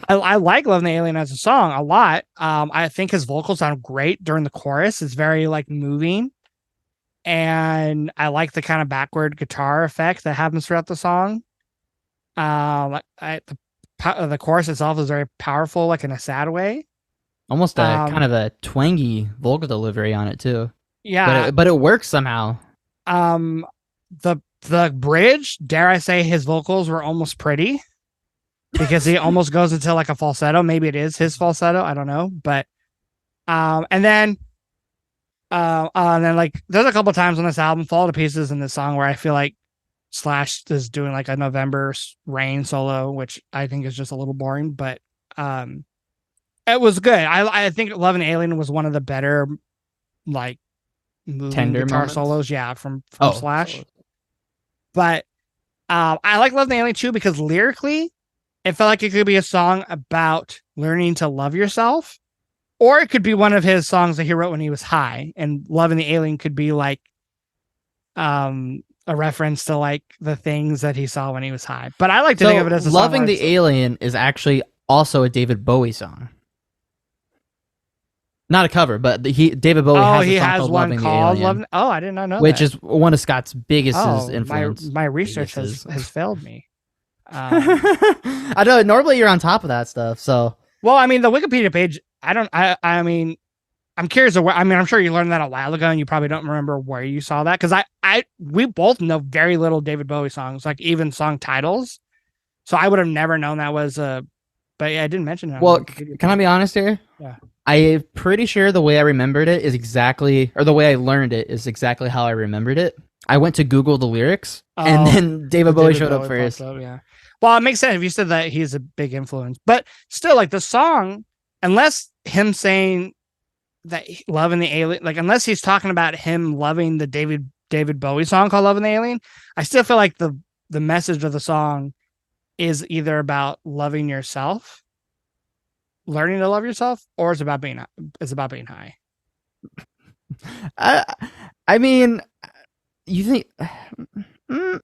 I like Love the Alien as a song a lot. I think his vocals sound great during the chorus. It's very like moving. And I like the kind of backward guitar effect that happens throughout the song. The chorus itself is very powerful, like in a sad way. Almost a kind Um, of a twangy vocal delivery on it too. yeah. But it works somehow. Um, the bridge, dare I say, his vocals were almost pretty because he almost goes into like a falsetto. Maybe it is his falsetto. I don't know, but and then like there's a couple times on this album, Fall to Pieces in this song, where I feel like Slash is doing like a November Rain solo, which I think is just a little boring, but um it was good. I think Love and Alien was one of the better like moving Tender guitar moments. solos, yeah, from Oh, Slash. so But I like Love and Alien too because lyrically it felt like it could be a song about learning to love yourself. Or it could be one of his songs that he wrote when he was high, and Love and the Alien could be like a reference to like the things that he saw when he was high. But I like to think of it as a song Loving where the it's Alien is actually also a David Bowie song. Not a cover, but David Bowie oh, has a he song has called one "Loving the called Alien," Love. Oh, I did not know which that. is one of Scott's biggest Oh, influence. my research has Biggest. has failed me. I know. Normally, you're on top of that stuff. So, Well, I mean, the Wikipedia page. I don't. I mean, I'm curious. I mean, I'm sure you learned that a while ago, and you probably don't remember where you saw that because we both know very little David Bowie songs, like even song titles. So I would have never known that was a. But yeah, I didn't mention it on the well, Wikipedia can I page. be honest here? Yeah. I'm pretty sure the way I remembered it is exactly, or the way I learned it is exactly how I remembered it. I went to Google the lyrics, and Oh, then David Bowie showed up first. popped up, yeah. Well, it makes sense if you said that he's a big influence, but still, like the song, unless him saying that loving the alien, like unless he's talking about him loving the David Bowie song called "Loving the Alien," I still feel like the message of the song is either about loving yourself, learning to love yourself, or it's about being high. I, I mean, you think? Mm,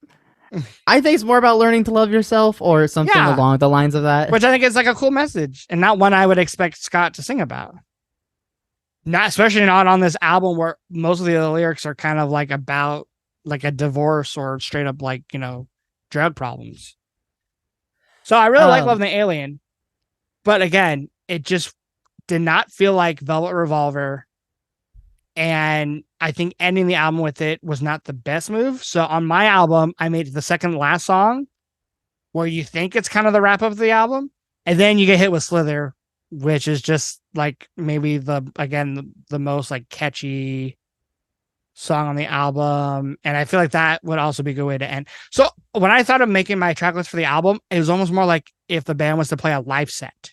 I think it's more about learning to love yourself, or something Yeah, along the lines of that. which I think is like a cool message and not one I would expect Scott to sing about. Not especially not on this album where most of the lyrics are kind of like about like a divorce or straight up like, drug problems. So I really like Um, Love the Alien, but again, it just did not feel like Velvet Revolver. And I think ending the album with it was not the best move. So on my album, I made the second last song where you think it's kind of the wrap up of the album. And then you get hit with Slither, which is just like maybe the most like catchy song on the album. And I feel like that would also be a good way to end. So when I thought of making my track list for the album, it was almost more like if the band was to play a live set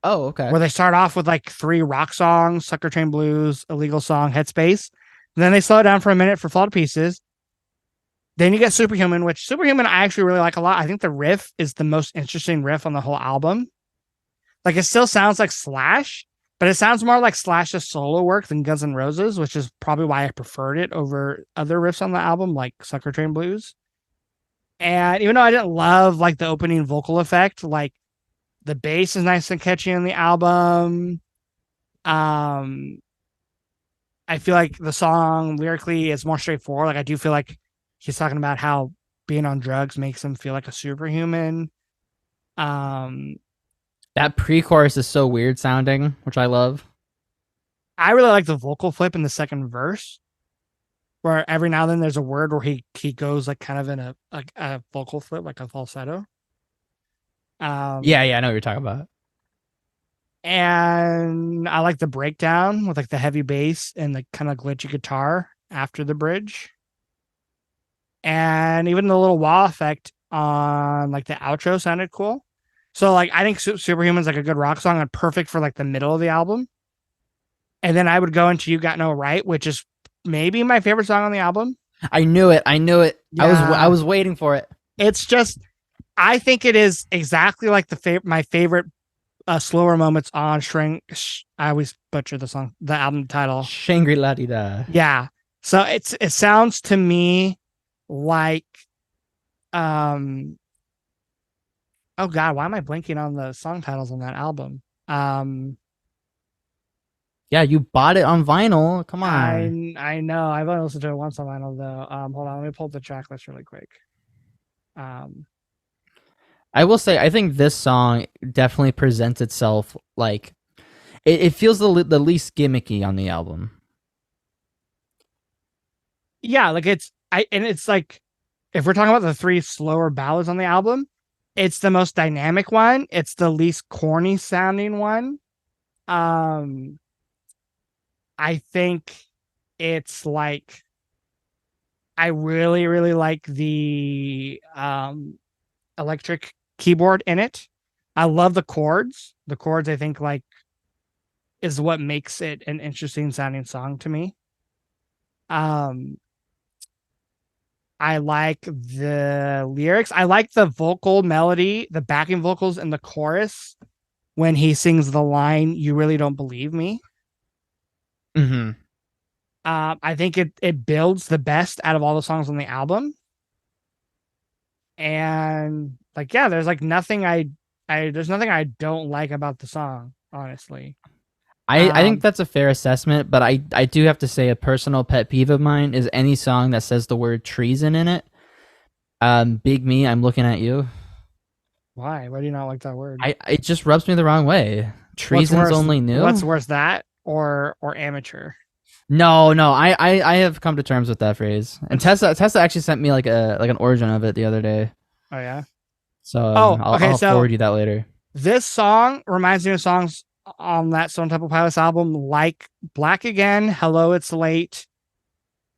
oh, okay. where they start off with like 3 rock songs, Sucker Train Blues, Illegal Song, Headspace. And then they slow it down for a minute for Fall to Pieces. Then you get Superhuman, which Superhuman I actually really like a lot. I think the riff is the most interesting riff on the whole album. Like it still sounds like Slash, but it sounds more like Slash's solo work than Guns N' Roses, which is probably why I preferred it over other riffs on the album, like Sucker Train Blues. And even though I didn't love like the opening vocal effect, like the bass is nice and catchy on the album. Um, I feel like the song lyrically is more straightforward. Like I do feel like he's talking about how being on drugs makes him feel like a superhuman. Um, That pre-chorus is so weird sounding, which I love. I really like the vocal flip in the second verse, where every now and then there's a word where he goes like kind of in a vocal flip, like a falsetto. Yeah, Um, yeah, I know what you're talking about. and I like the breakdown with like the heavy bass and the kind of glitchy guitar after the bridge. And even the little wah effect on like the outro sounded cool. So like I think Superhuman's like a good rock song and perfect for like the middle of the album. And then I would go into You Got No Right, which is maybe my favorite song on the album. I knew it. I knew it. I Yeah, was waiting for it. it's just I think it is exactly like my favorite slower moments on Shrink. I always butcher the album title. Shangri-La Di Da. Yeah, so it sounds to me like um oh god, why am I blanking on the song titles on that album? Um, Yeah, you bought it on vinyl. Come on. I know I've only listened to it once on vinyl though. Hold on, let me pull up the track list really quick. Um, I will say, I think this song definitely presents itself like it feels the least gimmicky on the album. yeah, like it's like if we're talking about the three slower ballads on the album, it's the most dynamic one. It's the least corny sounding one. Um, I think it's like I really, really like the electric keyboard in it. I love the chords. The chords, I think, like is what makes it an interesting sounding song to me. Um, I like the lyrics. I like the vocal melody, the backing vocals in the chorus when he sings the line, "You really don't believe me." Mm-hmm. I think it builds the best out of all the songs on the album. And like, yeah, there's like nothing there's nothing I don't like about the song, honestly. I think Um, that's a fair assessment, but I do have to say a personal pet peeve of mine is any song that says the word treason in it. Big me, I'm looking at you. why? Why do you not like that word? I it just rubs me the wrong way. What's Treason's worse? only What's new. worse, that or amateur? No, no, I have come to terms with that phrase. And Tessa actually sent me like an origin of it the other day. Oh yeah. So Oh, okay. I'll So forward you that later. this song reminds me of songs on that Stone Temple Pilots album, like Black Again, Hello, It's Late,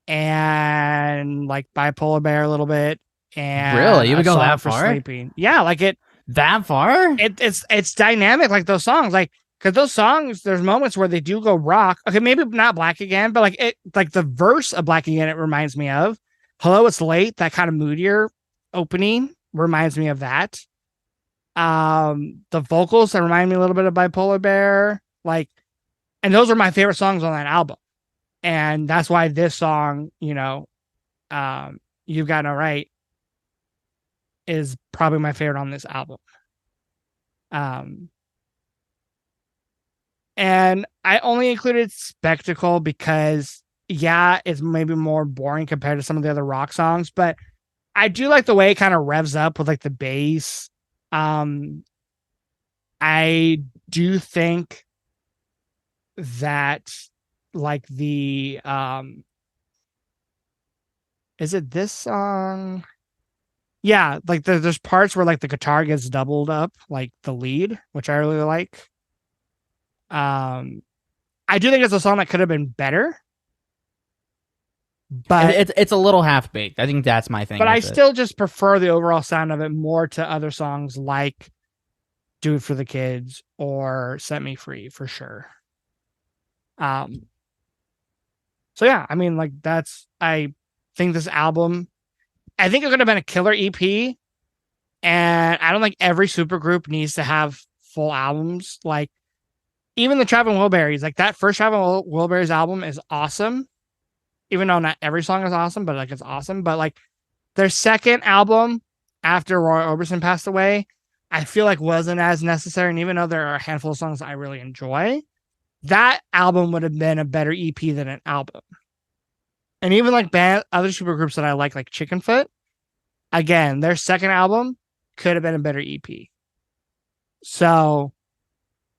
and like Bipolar Bear a little bit, Really? and You A would go Song that for far? Sleeping. Yeah, like That far? it's dynamic like those songs, like because those songs, there's moments where they do go rock. Okay, maybe not Black Again, but like it, like the verse of Black Again, it reminds me of Hello, It's Late. That kind of moodier opening reminds me of that. The vocals that remind me a little bit of Bipolar Bear, like, and those are my favorite songs on that album, and that's why this song, You've Got No Right, is probably my favorite on this album. Um, and I only included Spectacle because, yeah, it's maybe more boring compared to some of the other rock songs, but I do like the way it kind of revs up with like the bass. Um, I do think that like the is it this song? Yeah, like there's parts where like the guitar gets doubled up, like the lead, which I really like. Um, I do think it's a song that could have been better, but It's a little half baked. I think that's my thing I with it. still just prefer the overall sound of it more to other songs like Do It for the Kids or Set Me Free for sure. Um, so yeah, I mean, like I think this album I think it could have been a killer EP. And I don't think every supergroup needs to have full albums. Like even the Traveling Wilburys, like that first Traveling Wilburys album is awesome. Even though not every song is awesome, but like it's awesome. But like their second album after Roy Orbison passed away, I feel like wasn't as necessary. And even though there are a handful of songs I really enjoy, that album would have been a better EP than an album. And even like other supergroups that I like Chickenfoot, again, their second album could have been a better EP. So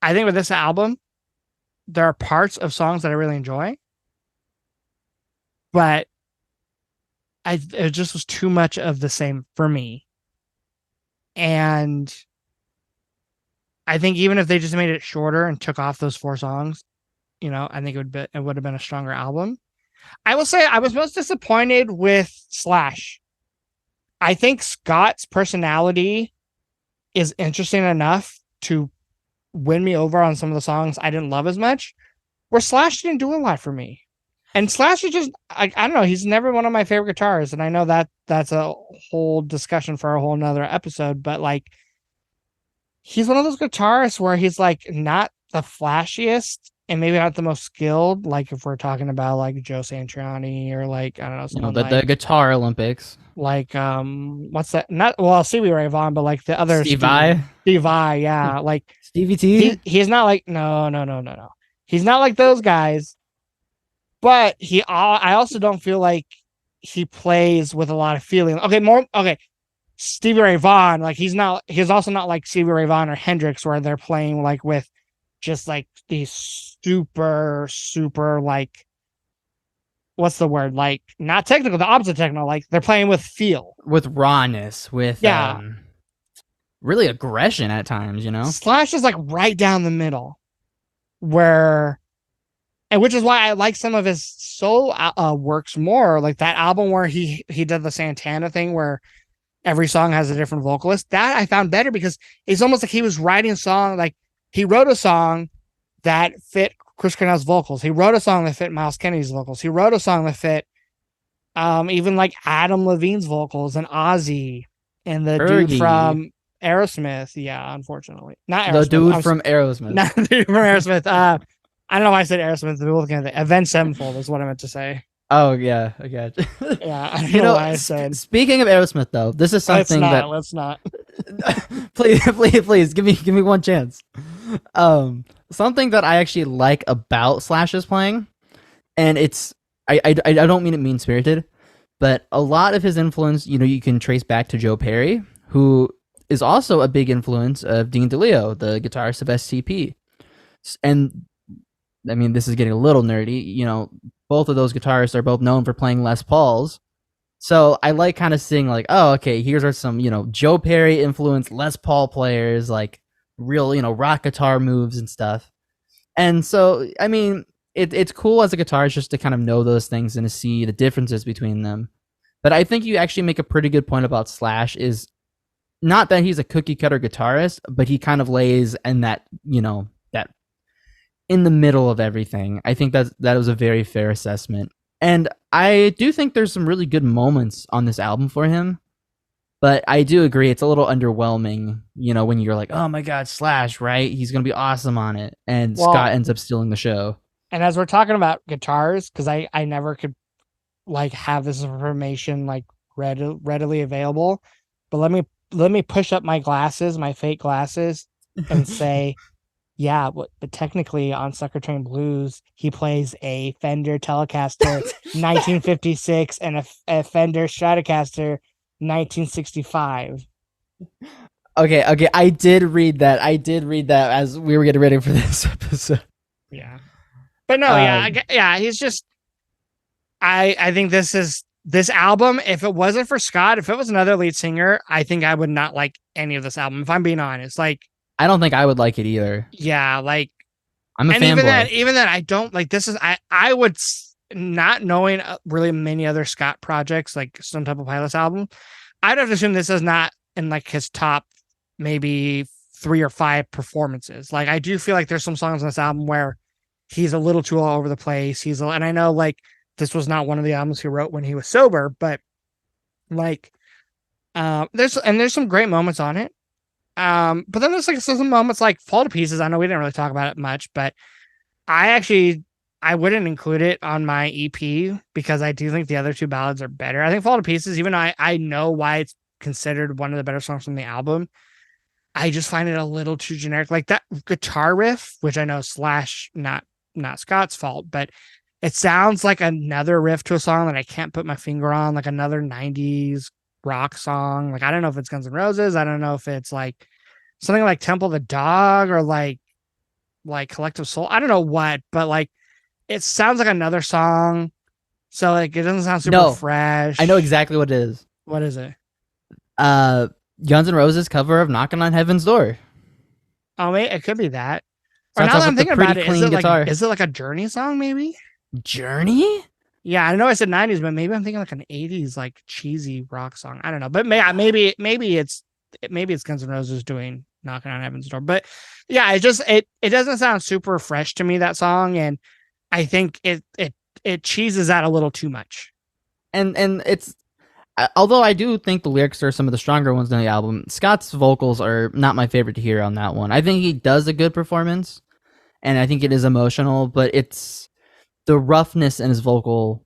I think with this album, there are parts of songs that I really enjoy, but it just was too much of the same for me. And I think even if they just made it shorter and took off those 4 songs, I think it would have been a stronger album. I will say I was most disappointed with Slash. I think Scott's personality is interesting enough to win me over on some of the songs I didn't love as much, where Slash didn't do a lot for me. And Slash is just, I don't know, he's never one of my favorite guitarists. And I know that's a whole discussion for a whole nother episode, but like, he's one of those guitarists where he's like not the flashiest and maybe not the most skilled. Like if we're talking about like Joe Satriani or like, I don't know, someone the Guitar Olympics. Like what's that? Not Stevie Ray Vaughan, but like the other Steve Vai. Steve Vai, yeah. Like Stevie T. He's not like no. He's not like those guys. But I also don't feel like he plays with a lot of feeling. Okay. Stevie Ray Vaughan, like he's also not like Stevie Ray Vaughan or Hendrix, where they're playing like with just like these super like, what's the word? Like not technical, the opposite technical. Like they're playing with feel, with rawness, with really aggression at times. Slash is like right down the middle, which is why I like some of his solo works more. Like that album where he did the Santana thing, where every song has a different vocalist. That I found better because it's almost like he was writing a song. Like he wrote a song that fit Chris Cornell's vocals. He wrote a song that fit Miles Kennedy's vocals. He wrote a song that fit even like Adam Levine's vocals and Ozzy and the dude from Aerosmith. Yeah, unfortunately. Not Aerosmith. The dude from Aerosmith. Not the dude from Aerosmith. I don't know why I said Aerosmith. We're looking at the Avenged Sevenfold is what I meant to say. Oh, yeah. I got you. Yeah, I don't know why I said. Speaking of Aerosmith, though, this is something let's not. please, give me one chance. Something that I actually like about Slash's playing, and I don't mean it mean-spirited, but a lot of his influence, you can trace back to Joe Perry, who is also a big influence of Dean DeLeo, the guitarist of SCP. And I mean, this is getting a little nerdy. Both of those guitarists are both known for playing Les Pauls. So I like kind of seeing like, oh, okay, here's are some, Joe Perry influenced Les Paul players, like real, rock guitar moves and stuff. And so, I mean, it's cool as a guitarist just to kind of know those things and to see the differences between them. But I think you actually make a pretty good point about Slash is not that he's a cookie cutter guitarist, but he kind of lays in that, that in the middle of everything. I think that was a very fair assessment. And I do think there's some really good moments on this album for him. But I do agree it's a little underwhelming, when you're like, oh my God, Slash, right? He's going to be awesome on it. And Scott ends up stealing the show. And as we're talking about guitars, because I never could like have this information like readily available, but let me push up my glasses, my fake glasses, and say, yeah, but technically on Sucker Train Blues, he plays a Fender Telecaster 1956 and a Fender Stratocaster 1965. Okay. I did read that as we were getting ready for this episode. Yeah. But no, he's just, I think this album, if it wasn't for Scott, if it was another lead singer, I think I would not like any of this album, if I'm being honest. Like, I don't think I would like it either. Yeah, like, I'm a fanboy. Even then, I don't like this. I would, not knowing really many other Scott projects, like Stone Temple Pilots album, I'd have to assume this is not in like his top maybe 3 or 5 performances. Like, I do feel like there's some songs on this album where he's a little too all over the place. And I know like this was not one of the albums he wrote when he was sober, but Like, there's some great moments on it. But then there's like some moments like Fall to Pieces. I know we didn't really talk about it much, but I actually I wouldn't include it on my EP because I do think the other two ballads are better. I think Fall to Pieces, even though I know why it's considered one of the better songs from the album, I just find it a little too generic. Like that guitar riff, which I know Slash not Scott's fault, but it sounds like another riff to a song that I can't put my finger on, like another 90s rock song. Like I don't know if it's Guns N' Roses. I don't know if it's like something like Temple of the Dog or like Collective Soul. I don't know what, but like it sounds like another song. So like it doesn't sound super No, I know fresh. exactly what it is. What is it? Uh, Guns N' Roses cover of "Knocking on Heaven's Door." Oh, wait, it could be that. Or Starts now off that I'm with the thinking about pretty it, clean guitar. is it like a Journey song? Maybe. Journey? Yeah, I know I said 90s, but maybe I'm thinking like an 80s like cheesy rock song. I don't know, but maybe it's Guns N' Roses doing "Knocking on Heaven's Door." But yeah, it doesn't sound super fresh to me, that song, and I think it cheeses out a little too much. And it's although I do think the lyrics are some of the stronger ones on the album, Scott's vocals are not my favorite to hear on that one. I think he does a good performance, and I think it is emotional, but it's the roughness in his vocal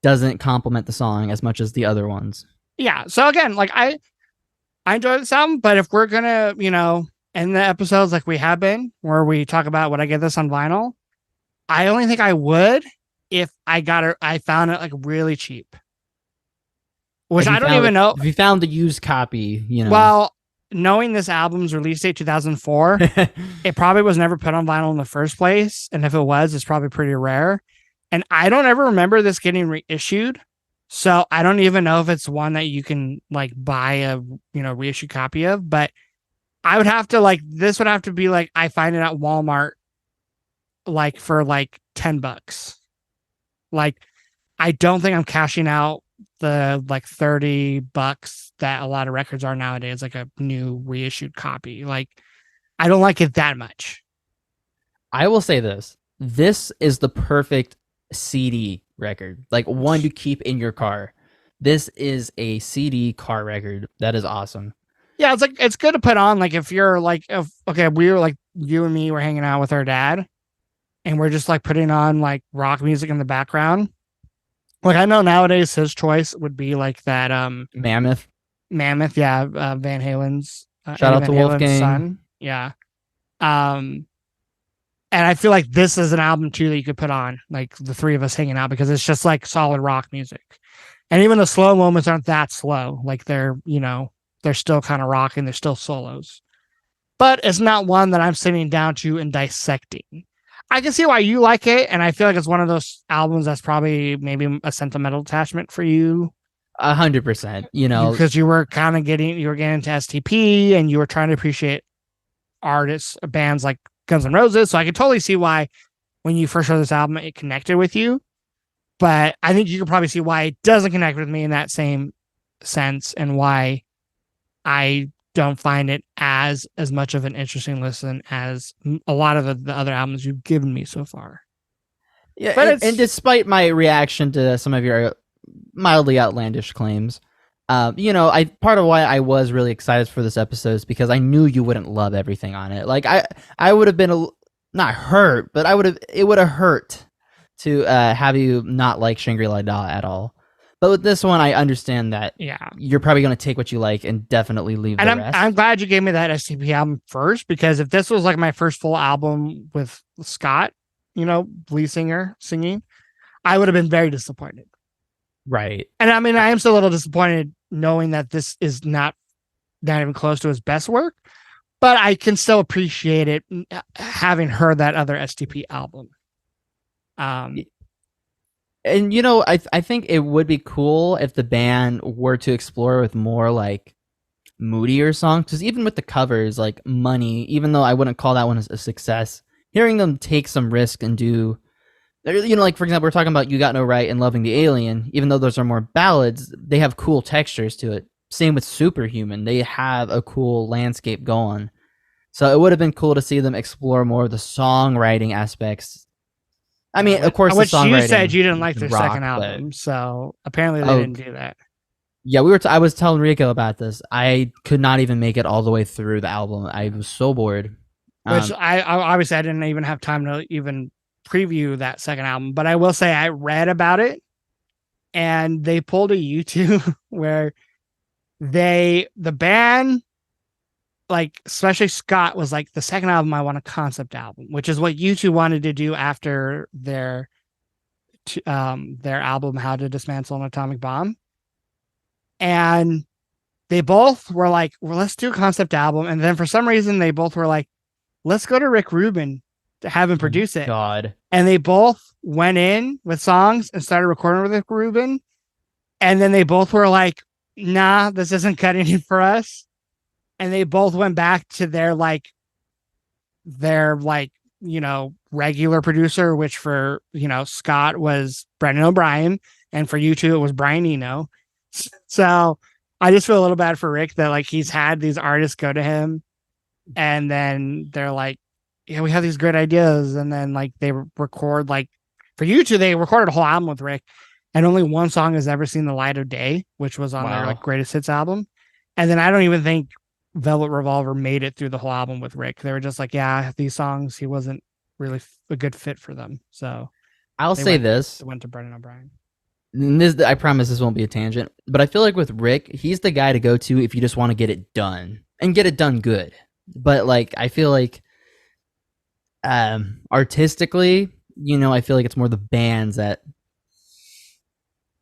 doesn't complement the song as much as the other ones. Yeah. So again, like I enjoy this album, but if we're gonna, end the episodes like we have been, where we talk about would I get this on vinyl, I only think I would if I found it like really cheap. Which I don't even know. If you found the used copy, Well, knowing this album's release date 2004, it probably was never put on vinyl in the first place, and if it was, it's probably pretty rare. And I don't ever remember this getting reissued, so I don't even know if it's one that you can like buy a reissued copy of. But I would have to like this would have to be like I find it at Walmart like for like $10. Like I don't think I'm cashing out the like $30 that a lot of records are nowadays, like a new reissued copy. Like I don't like it that much. I will say this. This is the perfect CD record, like one to keep in your car. This is a CD car record. That is awesome. Yeah, it's like it's good to put on. Like if you're like if okay, we were like you and me were hanging out with our dad and we're just like putting on like rock music in the background. Like I know nowadays his choice would be like that Mammoth. Mammoth, yeah, Van Halen's Shout Eddie out Van to Halen's Wolfgang. son. Yeah. Um and I feel like this is an album too that you could put on, like the three of us hanging out, because it's just like solid rock music. And even the slow moments aren't that slow. Like they're still kind of rocking, they're still solos. But it's not one that I'm sitting down to and dissecting. I can see why you like it, and I feel like it's one of those albums that's probably maybe a sentimental attachment for you 100%. because you were getting into STP and you were trying to appreciate artists, bands like Guns N' Roses. So I could totally see why when you first heard this album, it connected with you. But I think you could probably see why it doesn't connect with me in that same sense and why I don't find it as much of an interesting listen as a lot of the other albums you've given me so far. Yeah, But and despite my reaction to some of your mildly outlandish claims, I part of why I was really excited for this episode is because I knew you wouldn't love everything on it. Like I would have been not hurt, but it would have hurt to have you not like Shangri-La Da at all. But with this one, I understand that yeah, you're probably going to take what you like and definitely leave the rest. I'm glad you gave me that STP album first, because if this was like my first full album with Scott, lead singer singing, I would have been very disappointed. Right. And I mean, I am still a little disappointed knowing that this is not even close to his best work, but I can still appreciate it having heard that other STP album. And I think it would be cool if the band were to explore with more like moodier songs, because even with the covers like Money, even though I wouldn't call that one a success, hearing them take some risk and do, like for example, we're talking about You Got No Right and Loving the Alien, even though those are more ballads, they have cool textures to it. Same with Superhuman, they have a cool landscape going. So it would have been cool to see them explore more of the songwriting aspects. I mean, of course, which the songwriting, you said you didn't like their rock, second album, so apparently they didn't do that. Yeah, I was telling Rico about this. I could not even make it all the way through the album. I was so bored. Which Um, I obviously I didn't even have time to even preview that second album, but I will say I read about it and they pulled a YouTube where the band, like especially Scott, was like, the second album I want a concept album, which is what U2 wanted to do after their album How to Dismantle an Atomic Bomb. And they both were like, well, let's do a concept album. And then for some reason they both were like, let's go to Rick Rubin to have him oh my produce it. God. And they both went in with songs and started recording with Rick Rubin. And then they both were like, nah, this isn't cutting it for us. And they both went back to their regular producer, which for, Scott was Brendan O'Brien. And for U2, it was Brian Eno. So I just feel a little bad for Rick that like he's had these artists go to him and then they're like, yeah, we have these great ideas. And then like they record, like for U2, they recorded a whole album with Rick and only one song has ever seen the light of day, which was on their like Wow. greatest hits album. And then I don't even think Velvet Revolver made it through the whole album with Rick. They were just like, yeah, these songs, he wasn't really a good fit for them. So I'll they say went, this. they went to Brendan O'Brien. I promise this won't be a tangent, but I feel like with Rick, he's the guy to go to if you just want to get it done and get it done good. But like, I feel like artistically, I feel like it's more the bands that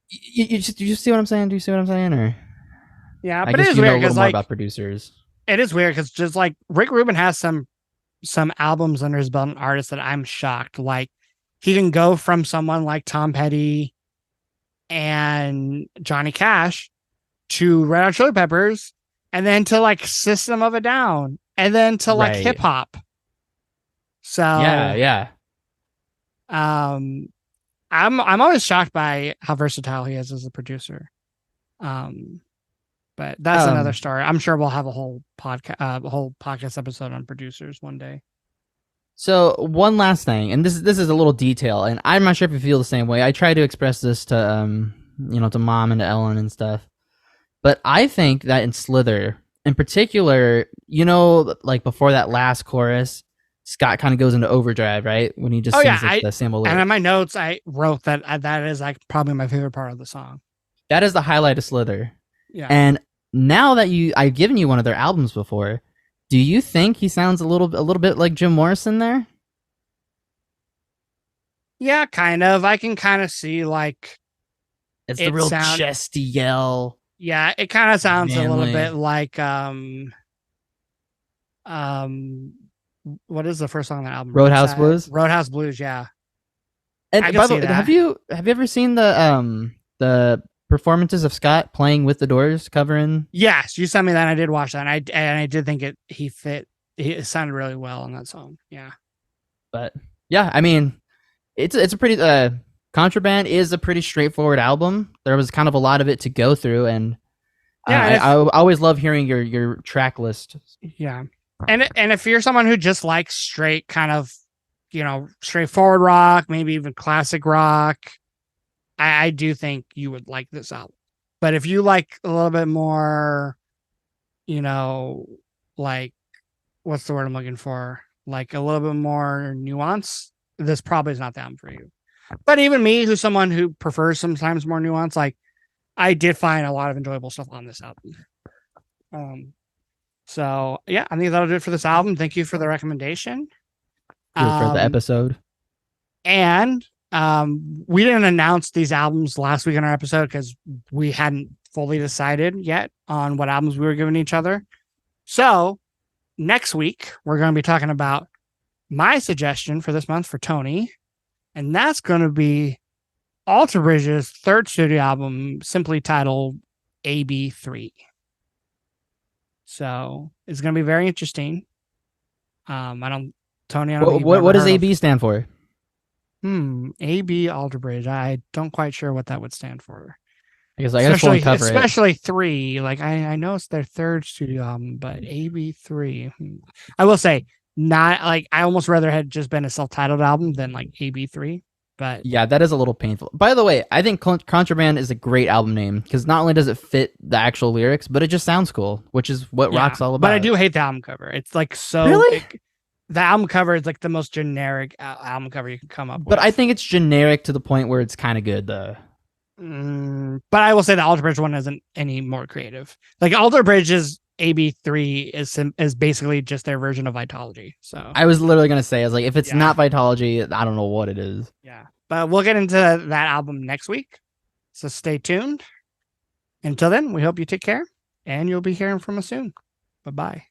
you see what I'm saying? Do you see what I'm saying? Or Yeah, I but it guess is you know a weird little because more like about producers. it is weird because just like Rick Rubin has some albums under his belt and artists that I'm shocked. Like he can go from someone like Tom Petty and Johnny Cash to Red Hot Chili Peppers, and then to like System of a Down, and then to like hip Right. hop. Yeah, So yeah. um I'm always shocked by how versatile he is as a producer. Um but that's another Um, story. I'm sure we'll have a whole podcast episode on producers one day. so one last thing, and this is a little detail, and I'm not sure if you feel the same way. I try to express this to to Mom and to Ellen and stuff. But I think that in Slither, in particular, like before that last chorus, Scott kind of goes into overdrive, right? When he just Oh yeah, sings like the sample and in lyrics. my notes I wrote that that is like probably my favorite part of the song. That is the highlight of Slither. Yeah. And now that I've given you one of their albums before, do you think he sounds a little bit like Jim Morrison there? Yeah, kind of. I can kind of see like It's the it real sound chesty yell, yeah, it kind of sounds a little manly. bit like um what is the first song on that album? Roadhouse Blues. Roadhouse Blues, yeah. I And can by the see way, that. have you ever seen the performances of Scott playing with the Doors covering? Yes, you sent me that and I did watch that and I did think it sounded really well on that song. Yeah. But yeah, I mean, it's a pretty Contraband is a pretty straightforward album. There was kind of a lot of it to go through, and Yeah, I always love hearing your track list. yeah. And if you're someone who just likes straight kind of, straightforward rock, maybe even classic rock, I do think you would like this album. But if you like a little bit more, like what's the word I'm looking for? Like a little bit more nuance, this probably is not the album for you. But even me, who's someone who prefers sometimes more nuance, like I did find a lot of enjoyable stuff on this album. So yeah, I think that'll do it for this album. Thank you for the recommendation. For the Um, episode. and we didn't announce these albums last week in our episode because we hadn't fully decided yet on what albums we were giving each other. So next week we're going to be talking about my suggestion for this month for Tony, and that's going to be Alter Bridge's third studio album, simply titled AB3. So it's going to be very interesting. Tony, I don't think you've What ever does heard AB stand for? AB Alter Bridge. I don't quite sure what that would stand for. I guess we'll cover it. Especially 3. Like I know it's their third studio album, but AB3. I will say, not like I almost rather had just been a self-titled album than like AB3. But Yeah, that is a little painful. By the way, I think Contraband is a great album name because not only does it fit the actual lyrics, but it just sounds cool, which is what yeah, rock's all but I about. do hate the album cover. It's like so. Really? The album cover is like the most generic album cover you can come up But with. I think it's generic to the point where it's kind of good, though. But I will say the Alter Bridge one isn't any more creative. Like Alter Bridge's AB3 is basically just their version of Vitology. So I was literally going to say, I was like, if it's yeah, not Vitology, I don't know what it is. yeah. But we'll get into that album next week. So stay tuned. Until then, we hope you take care and you'll be hearing from us soon. Bye bye.